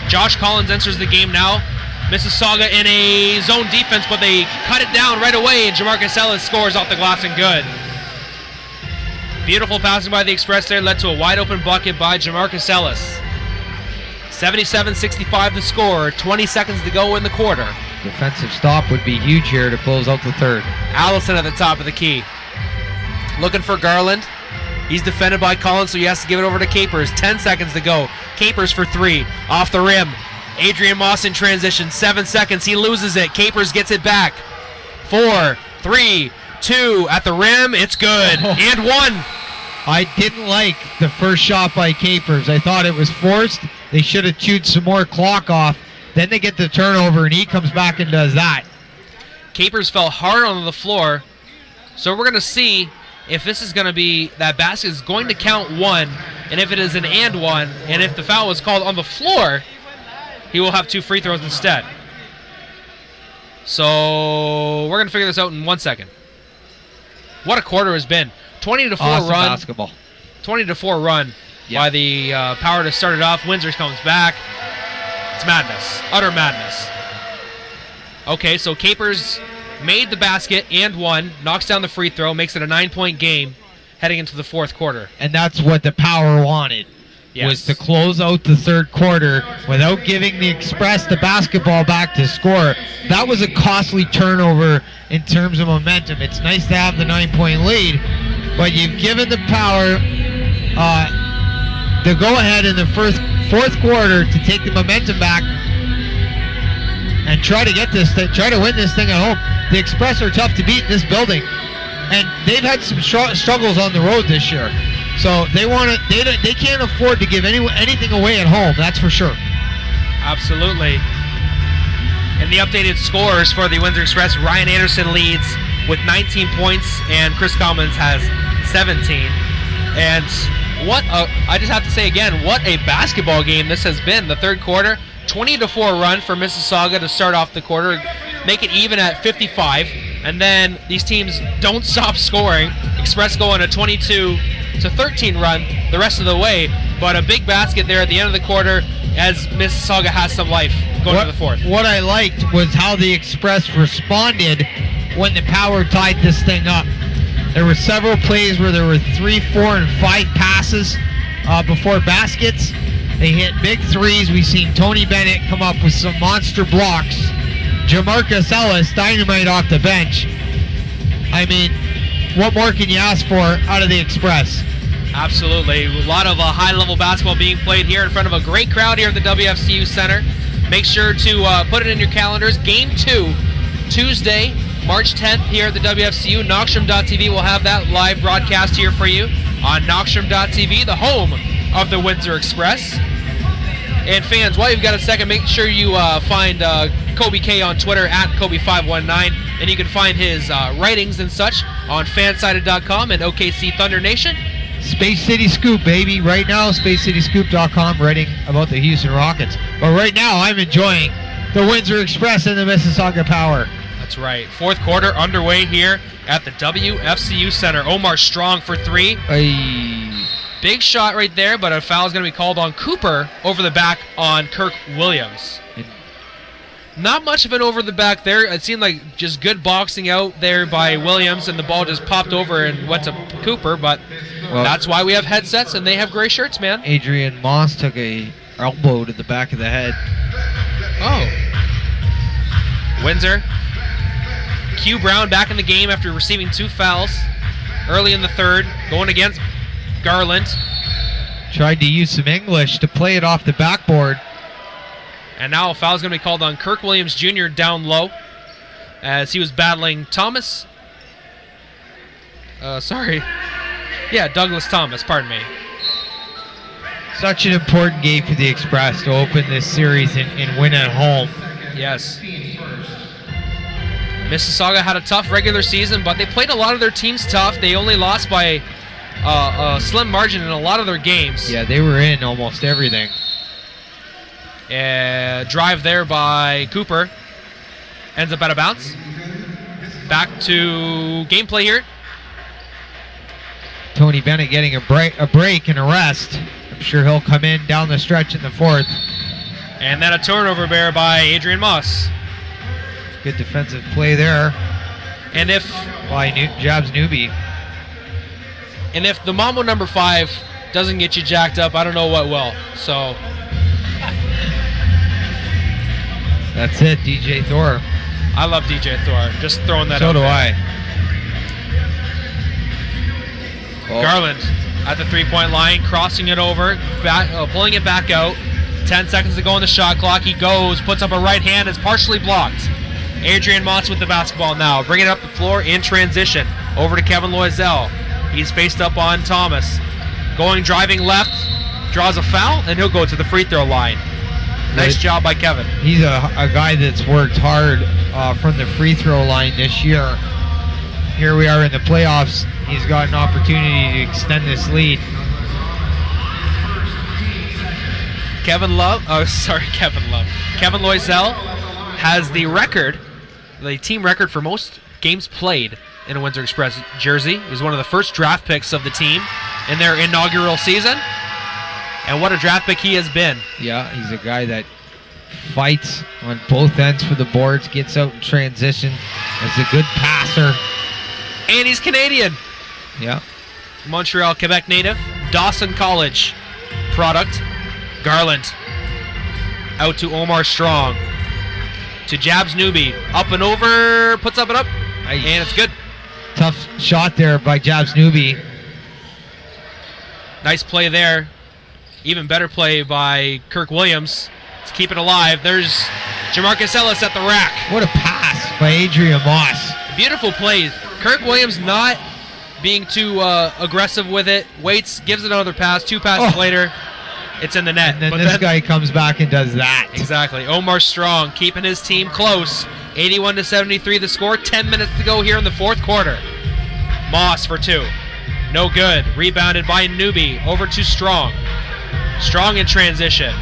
Josh Collins enters the game now. Mississauga in a zone defense, but they cut it down right away, and Jamarcus Ellis scores off the glass and good. Beautiful passing by the Express there led to a wide open bucket by Jamarcus Ellis. 77-65 the score, 20 seconds to go in the quarter. Defensive stop would be huge here to close out the third. Allison at the top of the key. Looking for Garland. He's defended by Collins, so he has to give it over to Capers. 10 seconds to go. Capers for three. Off the rim. Adrian Moss in transition. 7 seconds. He loses it. Capers gets it back. 4, 3, 2. At the rim. It's good. And one. I didn't like the first shot by Capers. I thought it was forced. They should have chewed some more clock off. Then they get the turnover, and he comes back and does that. Capers fell hard on the floor. So we're going to see if this is going to be, that basket is going to count one, and if it is an and one, and if the foul was called on the floor, he will have 2 free throws instead. So we're going to figure this out in 1 second. What a quarter has been. 20-4 awesome run. Basketball. 20-4 run by the Power to start it off. Windsor comes back. It's madness. Utter madness. Okay, so Capers made the basket and won, knocks down the free throw, makes it a 9-point game heading into the fourth quarter. And that's what the Power wanted, was to close out the third quarter without giving the Express the basketball back to score. That was a costly turnover in terms of momentum. It's nice to have the 9-point lead, but you've given the Power the go-ahead in the fourth quarter to take the momentum back and try to get this thing, try to win this thing at home. The Express are tough to beat in this building, and they've had some struggles on the road this year. So they can't afford to give anything away at home. That's for sure. Absolutely. And the updated scores for the Windsor Express: Ryan Anderson leads with 19 points, and Chris Commons has 17. And I just have to say again, what a basketball game this has been. The third quarter. 20-4 run for Mississauga to start off the quarter, make it even at 55, and then these teams don't stop scoring. Express go on a 22-13 run the rest of the way, but a big basket there at the end of the quarter as Mississauga has some life going to the fourth. What I liked was how the Express responded when the Power tied this thing up. There were several plays where there were 3, 4, and 5 passes before baskets. They hit big threes. We've seen Tony Bennett come up with some monster blocks. Jamarcus Ellis, dynamite off the bench. I mean, what more can you ask for out of the Express? Absolutely. A lot of high-level basketball being played here in front of a great crowd here at the WFCU Center. Make sure to put it in your calendars. Game 2, Tuesday, March 10th here at the WFCU. Knockstrom.tv will have that live broadcast here for you on Knockstrom.tv, the home of the Windsor Express. And fans, while you've got a second, make sure you find Kobe K on Twitter at Kobe519, and you can find his writings and such on fansided.com and OKC Thunder Nation. Space City Scoop, baby. Right now, spacecityscoop.com writing about the Houston Rockets. But right now, I'm enjoying the Windsor Express and the Mississauga Power. That's right. Fourth quarter underway here at the WFCU Center. Omar Strong for 3. Big shot right there, but a foul is going to be called on Cooper over the back on Kirk Williams. Not much of an over the back there. It seemed like just good boxing out there by Williams, and the ball just popped over and went to Cooper, but that's why we have headsets and they have gray shirts, man. Adrian Moss took a elbow to the back of the head. Oh. Windsor. Q Brown back in the game after receiving 2 fouls early in the third, going against Garland. Tried to use some English to play it off the backboard. And now a foul is going to be called on Kirk Williams Jr. down low as he was battling Thomas. Douglas Thomas, pardon me. Such an important game for the Express to open this series and win at home. Yes. Mississauga had a tough regular season, but they played a lot of their teams tough. They only lost by a slim margin in a lot of their games. Yeah, they were in almost everything. Drive there by Cooper. Ends up out of bounds. Back to gameplay here. Tony Bennett getting a break and a rest. I'm sure he'll come in down the stretch in the fourth. And then a turnover bear by Adrian Moss. Good defensive play there And if by Jabs Newby. the Mambo number 5 doesn't get you jacked up, I don't know what will. So That's it, DJ Thor. I love DJ Thor. Just throwing that out. So do there. I. Oh. Garland at the three-point line, crossing it over, pulling it back out. 10 seconds to go on the shot clock. He goes, puts up a right hand, is partially blocked. Adrian Moss with the basketball now, bringing it up the floor in transition. Over to Kevin Loisel. He's faced up on Thomas. Driving left, draws a foul, and he'll go to the free throw line. Nice job by Kevin. He's a guy that's worked hard from the free throw line this year. Here we are in the playoffs. He's got an opportunity to extend this lead. Kevin Loisel has the team record for most games played in a Windsor Express jersey. He's one of the first draft picks of the team in their inaugural season. And what a draft pick he has been. Yeah, he's a guy that fights on both ends for the boards, gets out in transition, is a good passer. And he's Canadian. Yeah. Montreal, Quebec native. Dawson College product. Garland out to Omar Strong. To Jabs Newby. Up and over. Puts up and up. And it's good. Tough shot there by Jabs Newby. Nice play there. Even better play by Kirk Williams to keep it alive. There's Jamarcus Ellis at the rack. What a pass by Adrian Moss. Beautiful plays. Kirk Williams not being too aggressive with it. Waits, gives it another pass. 2 passes later, it's in the net. And then this guy comes back and does that. Exactly. Omar Strong keeping his team close. 81-73 the score. 10 minutes to go here in the fourth quarter. Moss for 2. No good. Rebounded by Newby. Over to Strong. Strong in transition.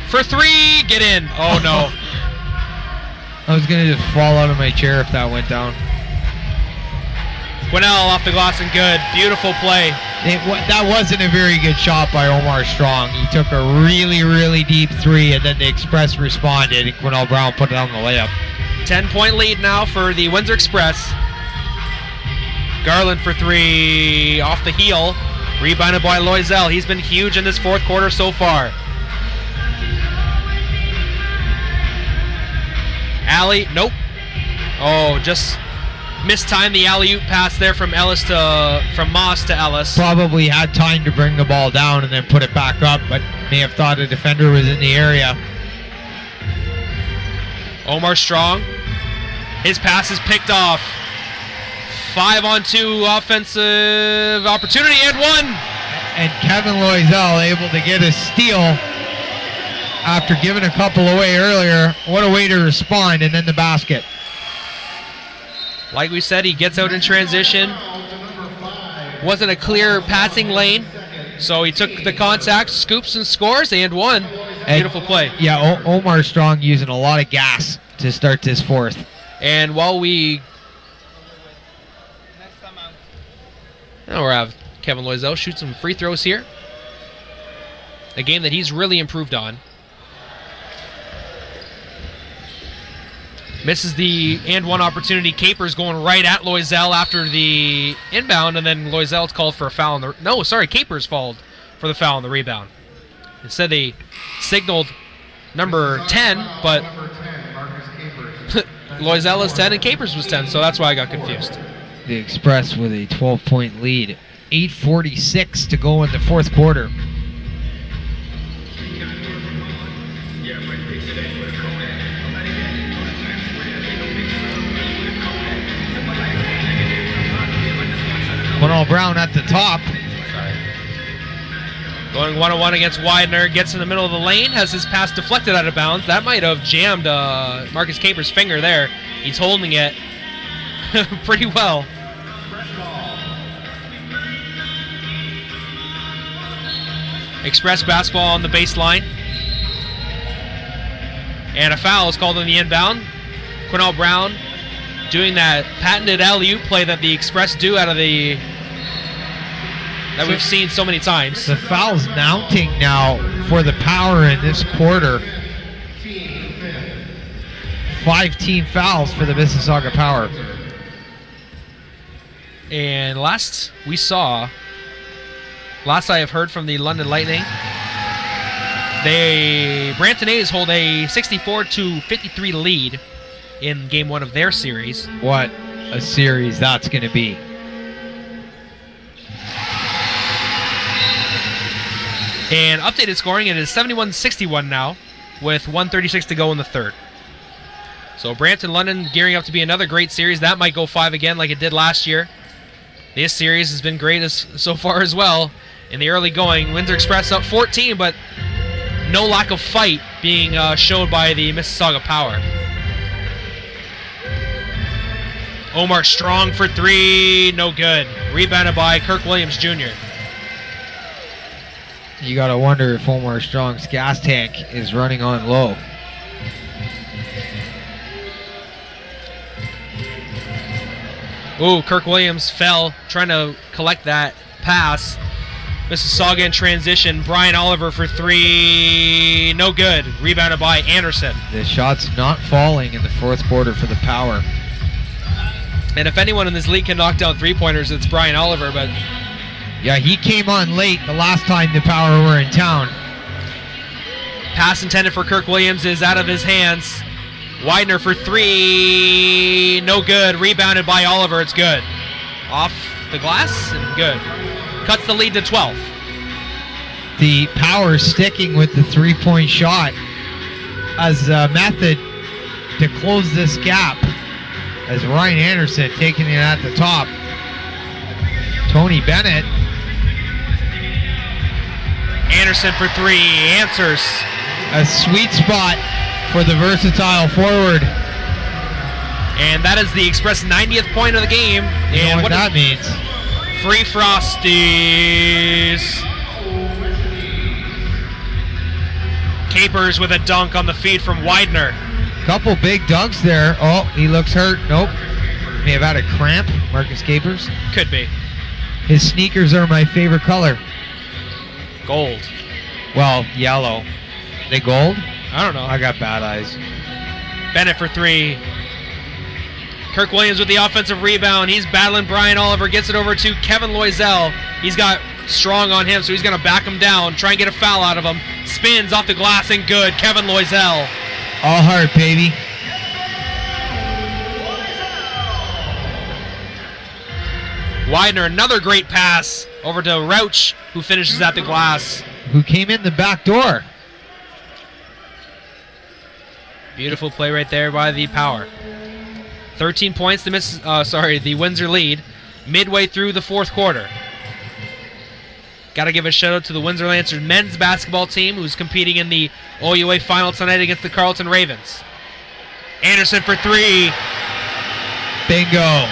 For 3. Get in. Oh, no. I was going to just fall out of my chair if that went down. Quinnell off the glass and good. Beautiful play. That wasn't a very good shot by Omar Strong. He took a really, really deep 3, and then the Express responded, and Quinnell Brown put it on the layup. 10-point lead now for the Windsor Express. Garland for 3 off the heel. Rebounded by Loisel. He's been huge in this fourth quarter so far. Alley, nope. Oh, just mistimed the alley-oop pass there from Moss to Ellis. Probably had time to bring the ball down and then put it back up, but may have thought a defender was in the area. Omar Strong. His pass is picked off. 5-on-2 offensive opportunity and 1. And Kevin Loisel able to get a steal after giving a couple away earlier. What a way to respond, and then the basket. Like we said, he gets out in transition. Wasn't a clear passing lane, so he took the contact, scoops and scores, and 1. Beautiful play. Yeah, Omar Strong using a lot of gas to start this fourth. And while we now we'll have Kevin Loisel shoot some free throws here. A game that he's really improved on. Misses the and 1 opportunity. Capers going right at Loisel after the inbound, and then Loisel's called for a foul. Capers fouled for the foul on the rebound. Instead, they signaled number 10, but Loisel is 10 and Capers was 10, so that's why I got confused. The Express with a 12-point lead. 8:46 to go in the fourth quarter. Quinnell Brown at the top. Going 1-on-1 against Widener. Gets in the middle of the lane. Has his pass deflected out of bounds. That might have jammed Marcus Capers' finger there. He's holding it pretty well. Express basketball on the baseline. And a foul is called on the inbound. Quinnell Brown doing that patented alley-oop play that the Express do out of the that we've seen so many times. The foul's mounting now for the Power in this quarter. 5 team fouls for the Mississauga Power. And last I have heard from the London Lightning, Brampton A's hold a 64-53 lead in game 1 of their series. What a series that's going to be. And updated scoring, it is 71-61 now with 1:36 to go in the third. So Brampton London gearing up to be another great series. That might go 5 again like it did last year. This series has been great so far as well. In the early going, Windsor Express up 14, but no lack of fight being showed by the Mississauga Power. Omar Strong for 3, no good. Rebounded by Kirk Williams Jr. You got to wonder if Omar Strong's gas tank is running on low. Ooh, Kirk Williams fell trying to collect that pass. Mississauga in transition. Brian Oliver for 3. No good. Rebounded by Anderson. The shot's not falling in the fourth quarter for the Power. And if anyone in this league can knock down three-pointers, it's Brian Oliver. But yeah, he came on late the last time the Power were in town. Pass intended for Kirk Williams is out of his hands. Widener for 3. No good. Rebounded by Oliver. It's good. Off the glass and good. Cuts the lead to 12. The Power sticking with the three-point shot as a method to close this gap, as Ryan Anderson taking it at the top. Tony Bennett. Anderson for 3. Answers. A sweet spot for the versatile forward. And that is the Express 90th point of the game. You and know what that means. Free Frosties. Capers with a dunk on the feed from Widener. Couple big dunks there. Oh, he looks hurt. Nope. May have had a cramp, Marcus Capers. Could be. His sneakers are my favorite color. Gold. Well, yellow. They gold? I don't know. I got bad eyes. Bennett for 3. Kirk Williams with the offensive rebound. He's battling Brian Oliver. Gets it over to Kevin Loisel. He's got Strong on him, so he's going to back him down. Try and get a foul out of him. Spins off the glass and good. Kevin Loisel. All heart, baby. Widener, another great pass over to Rauch, who finishes at the glass. Who came in the back door. Beautiful play right there by the Power. 13 points, the Windsor lead, midway through the fourth quarter. Got to give a shout out to the Windsor Lancers men's basketball team, who's competing in the OUA final tonight against the Carleton Ravens. Anderson for 3. Bingo.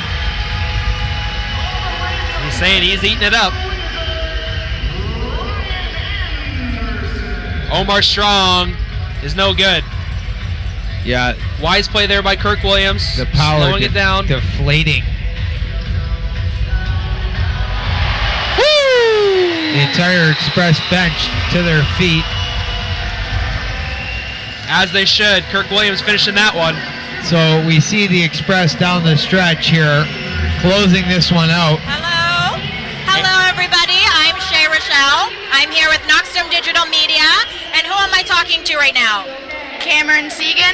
He's saying he's eating it up. Omar Strong is no good. Yeah. Wise play there by Kirk Williams. The Power slowing it down. Deflating. Woo! The entire Express bench to their feet. As they should. Kirk Williams finishing that one. So we see the Express down the stretch here, closing this one out. Hello. Hello, everybody. I'm Shay Rochelle. I'm here with Knoxdome Digital Media. And who am I talking to right now? Cameron Segan.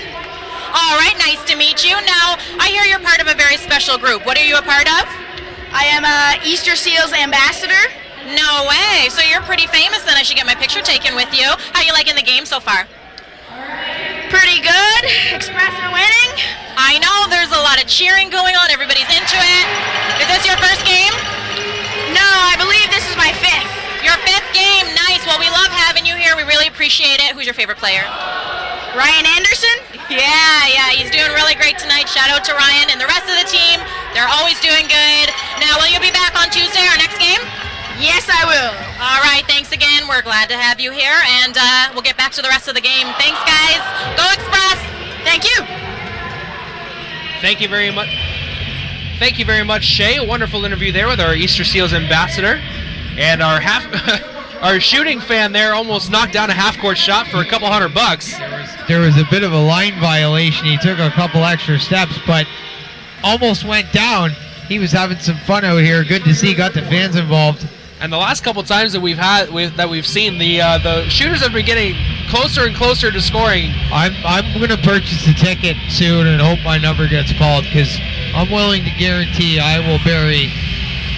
All right, nice to meet you. Now, I hear you're part of a very special group. What are you a part of? I am a Easter Seals ambassador. No way. So you're pretty famous then. I should get my picture taken with you. How you liking the game so far? Pretty good. Express are winning. I know there's a lot of cheering going on. Everybody's into it. Is this your first game? No, I believe this is my 5th. Your 5th game. Nice. Well, we love having you here. We really appreciate it. Who's your favorite player? Ryan Anderson? Yeah, he's doing really great tonight. Shout out to Ryan and the rest of the team. They're always doing good. Now, will you be back on Tuesday, our next game? Yes, I will. All right, thanks again. We're glad to have you here, and we'll get back to the rest of the game. Thanks, guys. Go Express. Thank you. Thank you very much. Thank you very much, Shay. A wonderful interview there with our Easter Seals ambassador. And our our shooting fan there almost knocked down a half-court shot for a couple $100. There was a bit of a line violation. He took a couple extra steps, but almost went down. He was having some fun out here. Good to see. Got the fans involved. And the last couple times that we've seen the shooters have been getting closer and closer to scoring. I'm going to purchase a ticket soon and hope my number gets called, because I'm willing to guarantee I will bury.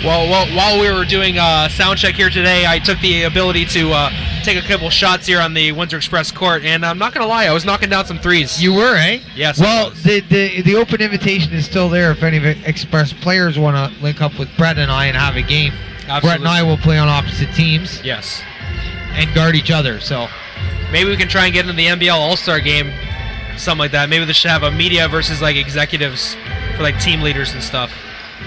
Well, while we were doing a sound check here today, I took the ability to take a couple shots here on the Windsor Express court, and I'm not going to lie, I was knocking down some threes. You were, eh? Yes. Well, the open invitation is still there if any of Express players want to link up with Brett and I and have a game. Absolutely. Brett and I will play on opposite teams. Yes. And guard each other, so. Maybe we can try and get into the NBL All-Star game, something like that. Maybe they should have a media versus like executives for like team leaders and stuff.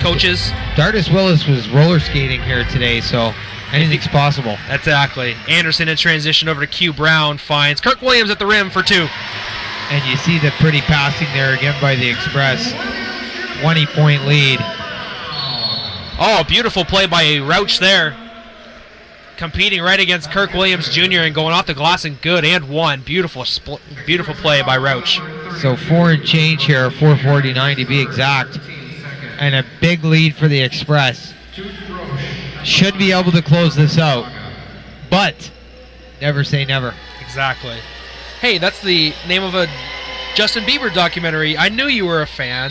Coaches. Dardis Willis was roller skating here today, so anything's possible. Exactly. Anderson in transition over to Q Brown, finds Kirk Williams at the rim for 2. And you see the pretty passing there again by the Express. 20-point lead. Oh, beautiful play by Rouch there. Competing right against Kirk Williams Jr. and going off the glass and good and one. Beautiful play by Rouch. So 4 and change here, 4:49 to be exact. And a big lead for the Express. Should be able to close this out. But never say never. Exactly. Hey, that's the name of a Justin Bieber documentary. I knew you were a fan.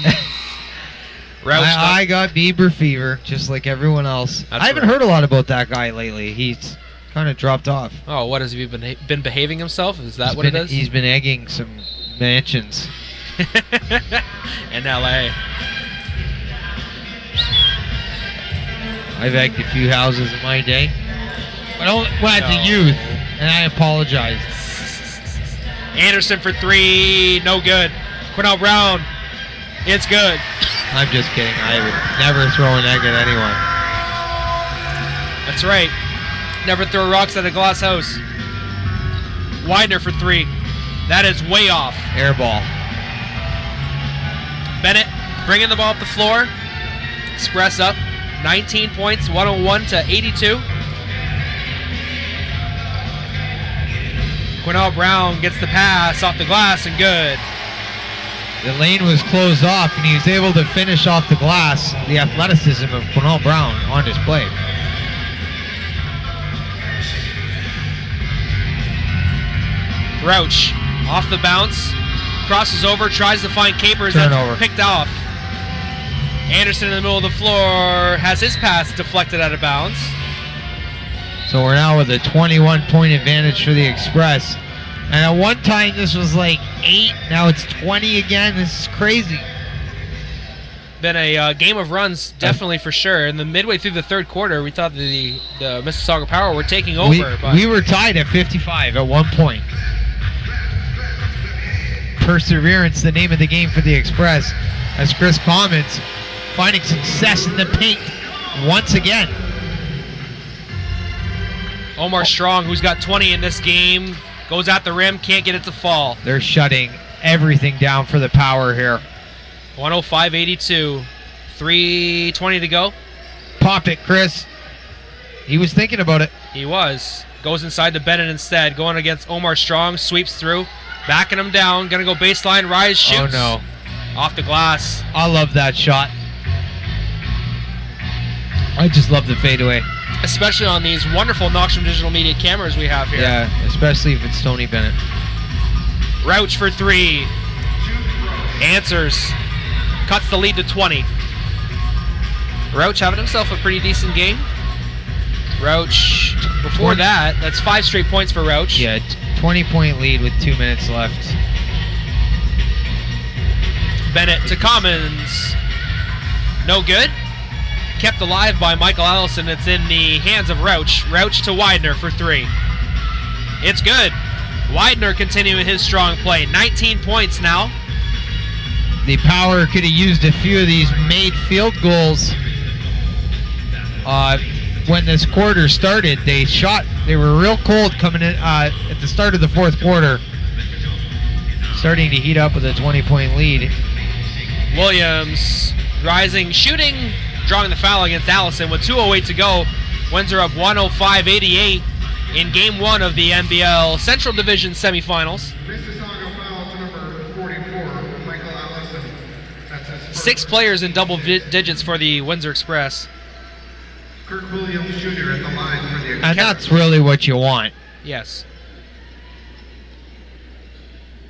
I got Bieber fever, just like everyone else. I haven't heard a lot about that guy lately. He's kind of dropped off. Oh, what has he been behaving himself? Is that what it is? He's been egging some mansions in L.A. I've egged a few houses in my day, but only when I was a youth, and I apologize. Anderson for 3, no good. Cornell Brown, it's good. I'm just kidding. I would never throw an egg at anyone. That's right. Never throw rocks at a glass house. Widener for 3. That is way off. Air ball. Bennett bringing the ball up the floor. Express up. 19 points, 101 to 82. Cornell Brown gets the pass off the glass and good. The lane was closed off, and he was able to finish off the glass. The athleticism of Cornell Brown on display. Rouch off the bounce, crosses over, tries to find Capers. Turnover. That's picked off. Anderson in the middle of the floor has his pass deflected out of bounds. So we're now with a 21-point advantage for the Express. And at one time this was like 8, now it's 20 again. This is crazy. Been a game of runs, definitely for sure. In the midway through the third quarter, we thought the Mississauga Power were taking over. We were tied at 55 at one point. Perseverance, the name of the game for the Express, as Chris comments, finding success in the paint once again. Omar Strong, who's got 20 in this game, goes at the rim, can't get it to fall. They're shutting everything down for the Power here. 105-82, 3:20 to go. Pop it, Chris. He was thinking about it. He was. Goes inside to Bennett instead, going against Omar Strong, sweeps through, backing him down, gonna go baseline, rise, shoots. Oh no. Off the glass. I love that shot. I just love the fadeaway. Especially on these wonderful Knoxville Digital Media cameras we have here. Yeah, especially if it's Tony Bennett. Rouch for 3. Answers. Cuts the lead to 20. Rouch having himself a pretty decent game. Rouch, before that, that's 5 straight points for Rouch. Yeah, 20-point lead with 2 minutes left. Bennett to Commons. No good. Kept alive by Michael Allison. It's in the hands of Rouch. Rouch to Widener for 3. It's good. Widener continuing his strong play. 19 points now. The Power could have used a few of these made field goals. When this quarter started, they were real cold coming in at the start of the fourth quarter. Starting to heat up with a 20-point lead. Williams rising, shooting, drawing the foul against Allison with 2:08 to go. Windsor up 105-88 in Game 1 of the NBL Central Division semifinals. Mississauga foul to number 44, Michael Allison. That's his first. 6 players in double digits for the Windsor Express. Kirk Williams Jr. at the line for the And that's really what you want. Yes.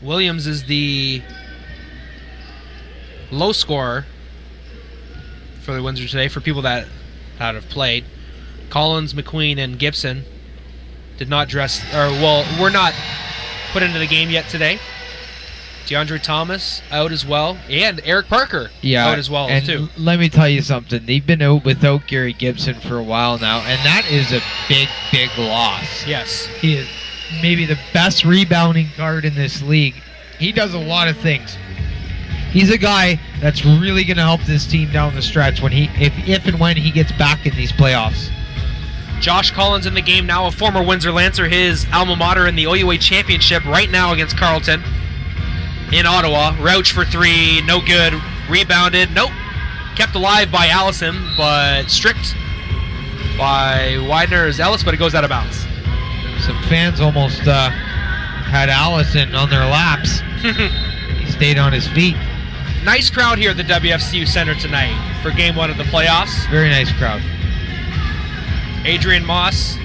Williams is the low scorer for the Windsor today for people that have played. Collins, McQueen, and Gibson did not were not put into the game yet today. DeAndre Thomas out as well, and Eric Parker out as well too. Let me tell you something. They've been out without Gary Gibson for a while now, and that is a big, big loss. Yes. He is maybe the best rebounding guard in this league. He does a lot of things. He's a guy that's really going to help this team down the stretch when if and when he gets back in these playoffs. Josh Collins in the game now, a former Windsor Lancer, his alma mater in the OUA Championship right now against Carleton in Ottawa. Rouch for 3, no good. Rebounded, nope. Kept alive by Allison, but stripped by Widener's Ellis, but it goes out of bounds. Some fans almost had Allison on their laps. He stayed on his feet. Nice crowd here at the WFCU Center tonight for Game 1 of the playoffs. Very nice crowd. Adrian Moss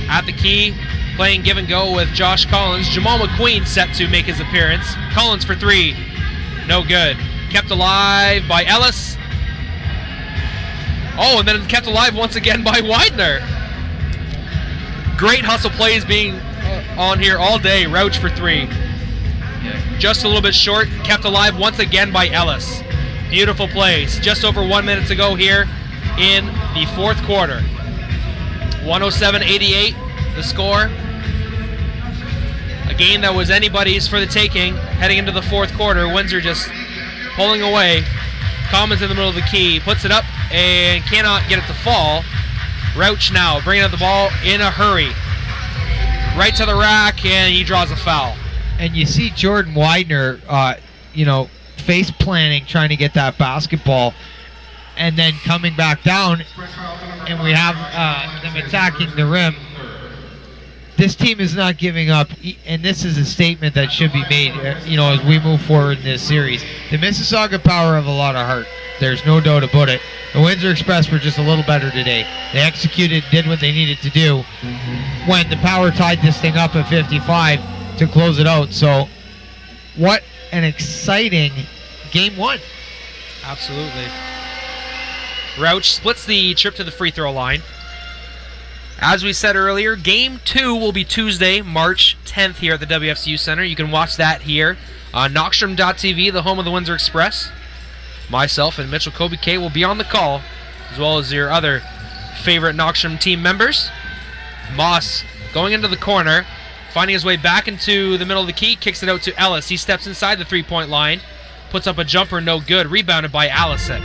at the key, playing give and go with Josh Collins. Jamal McQueen set to make his appearance. Collins for 3, no good. Kept alive by Ellis. Oh, and then kept alive once again by Widener. Great hustle plays being on here all day. Rouch for 3. Just a little bit short. Kept alive once again by Ellis. Beautiful plays. Just over 1 minute to go here in the fourth quarter. 107-88 the score. A game that was anybody's for the taking heading into the fourth quarter. Windsor just pulling away. Commons in the middle of the key. Puts it up and cannot get it to fall. Rouch now bringing up the ball in a hurry. Right to the rack, and he draws a foul. And you see Jordan Widener, face planting, trying to get that basketball, and then coming back down, and we have them attacking the rim. This team is not giving up, and this is a statement that should be made, as we move forward in this series. The Mississauga Power have a lot of heart. There's no doubt about it. The Windsor Express were just a little better today. They executed, did what they needed to do when the Power tied this thing up at 55 to close it out. So, what an exciting Game 1. Absolutely. Rouch splits the trip to the free throw line. As we said earlier, Game 2 will be Tuesday, March 10th here at the WFCU Center. You can watch that here on Knockstrom.tv, the home of the Windsor Express. Myself and Mitchell Kobe K will be on the call, as well as your other favorite Knockstrom team members. Moss going into the corner, finding his way back into the middle of the key, kicks it out to Ellis. He steps inside the three-point line, puts up a jumper, no good, rebounded by Allison.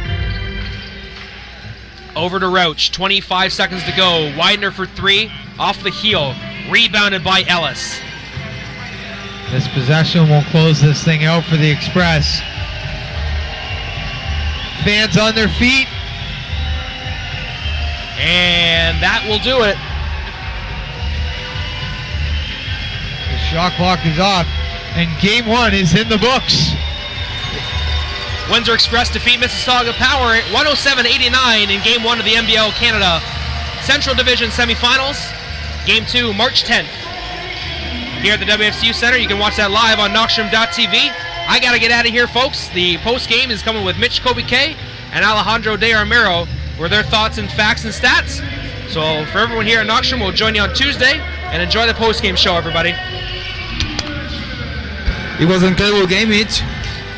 Over to Rouch, 25 seconds to go. Widener for 3, off the heel, rebounded by Ellis. This possession will close this thing out for the Express. Fans on their feet. And that will do it. The shot clock is off, and Game 1 is in the books. Windsor Express defeat Mississauga Power at 107-89 in Game 1 of the NBL Canada Central Division semifinals. Game 2, March 10th. Here at the WFCU Center, you can watch that live on Knockstrom.tv. I got to get out of here, folks. The post-game is coming with Mitch Kobe K and Alejandro De Armero for their thoughts and facts and stats. So for everyone here at Knockstrom, we'll join you on Tuesday, and enjoy the post-game show, everybody. It was an incredible game, Mitch.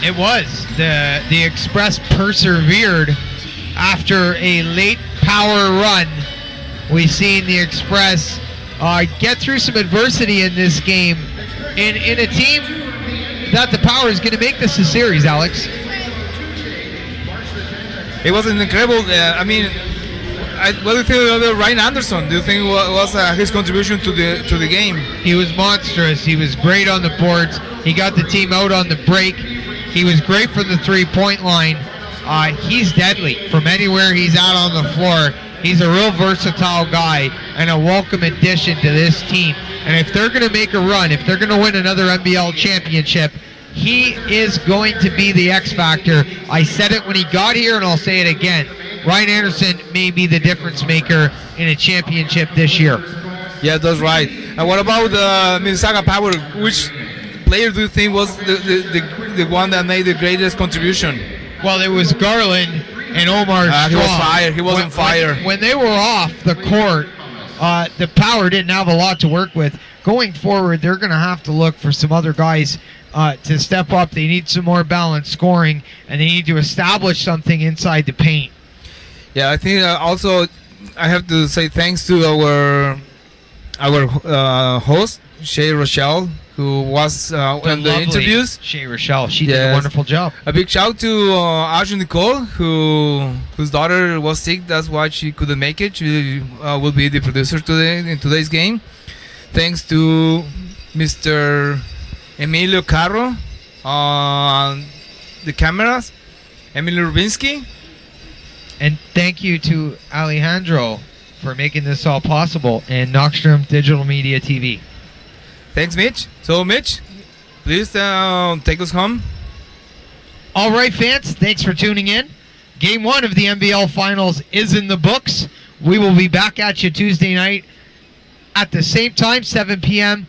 It was. The Express persevered after a late Power run. We've seen the Express get through some adversity in this game in a team that the Power is going to make this a series, Alex. It was an incredible. What do you think about Ryan Anderson? Do you think what was his contribution to the game? He was monstrous. He was great on the boards. He got the team out on the break. He was great from the three-point line. He's deadly from anywhere he's at on the floor. He's a real versatile guy and a welcome addition to this team. And if they're going to make a run, if they're going to win another NBL championship, he is going to be the X factor. I said it when he got here, and I'll say it again. Ryan Anderson may be the difference maker in a championship this year. Yeah, that's right. And what about Mississauga Power? Which player do you think was the one that made the greatest contribution? Well, it was Garland and Omar Strong. He was fired. He wasn't fired. When they were off the court, the Power didn't have a lot to work with. Going forward, they're going to have to look for some other guys to step up. They need some more balanced scoring, and they need to establish something inside the paint. Yeah, I think also I have to say thanks to our host, Shay Rochelle, who was in the interviews. Shay Rochelle, she did a wonderful job. A big shout to Arjun Nicole, whose daughter was sick. That's why she couldn't make it. She will be the producer today in today's game. Thanks to Mr. Emilio Carro on the cameras, Emilio Rubinsky. And thank you to Alejandro for making this all possible, and Knockstrom Digital Media TV. Thanks, Mitch. So, Mitch, please take us home. All right, fans, thanks for tuning in. Game 1 of the NBL Finals is in the books. We will be back at you Tuesday night at the same time, 7 p.m.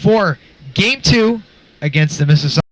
for Game 2 against the Mississauga.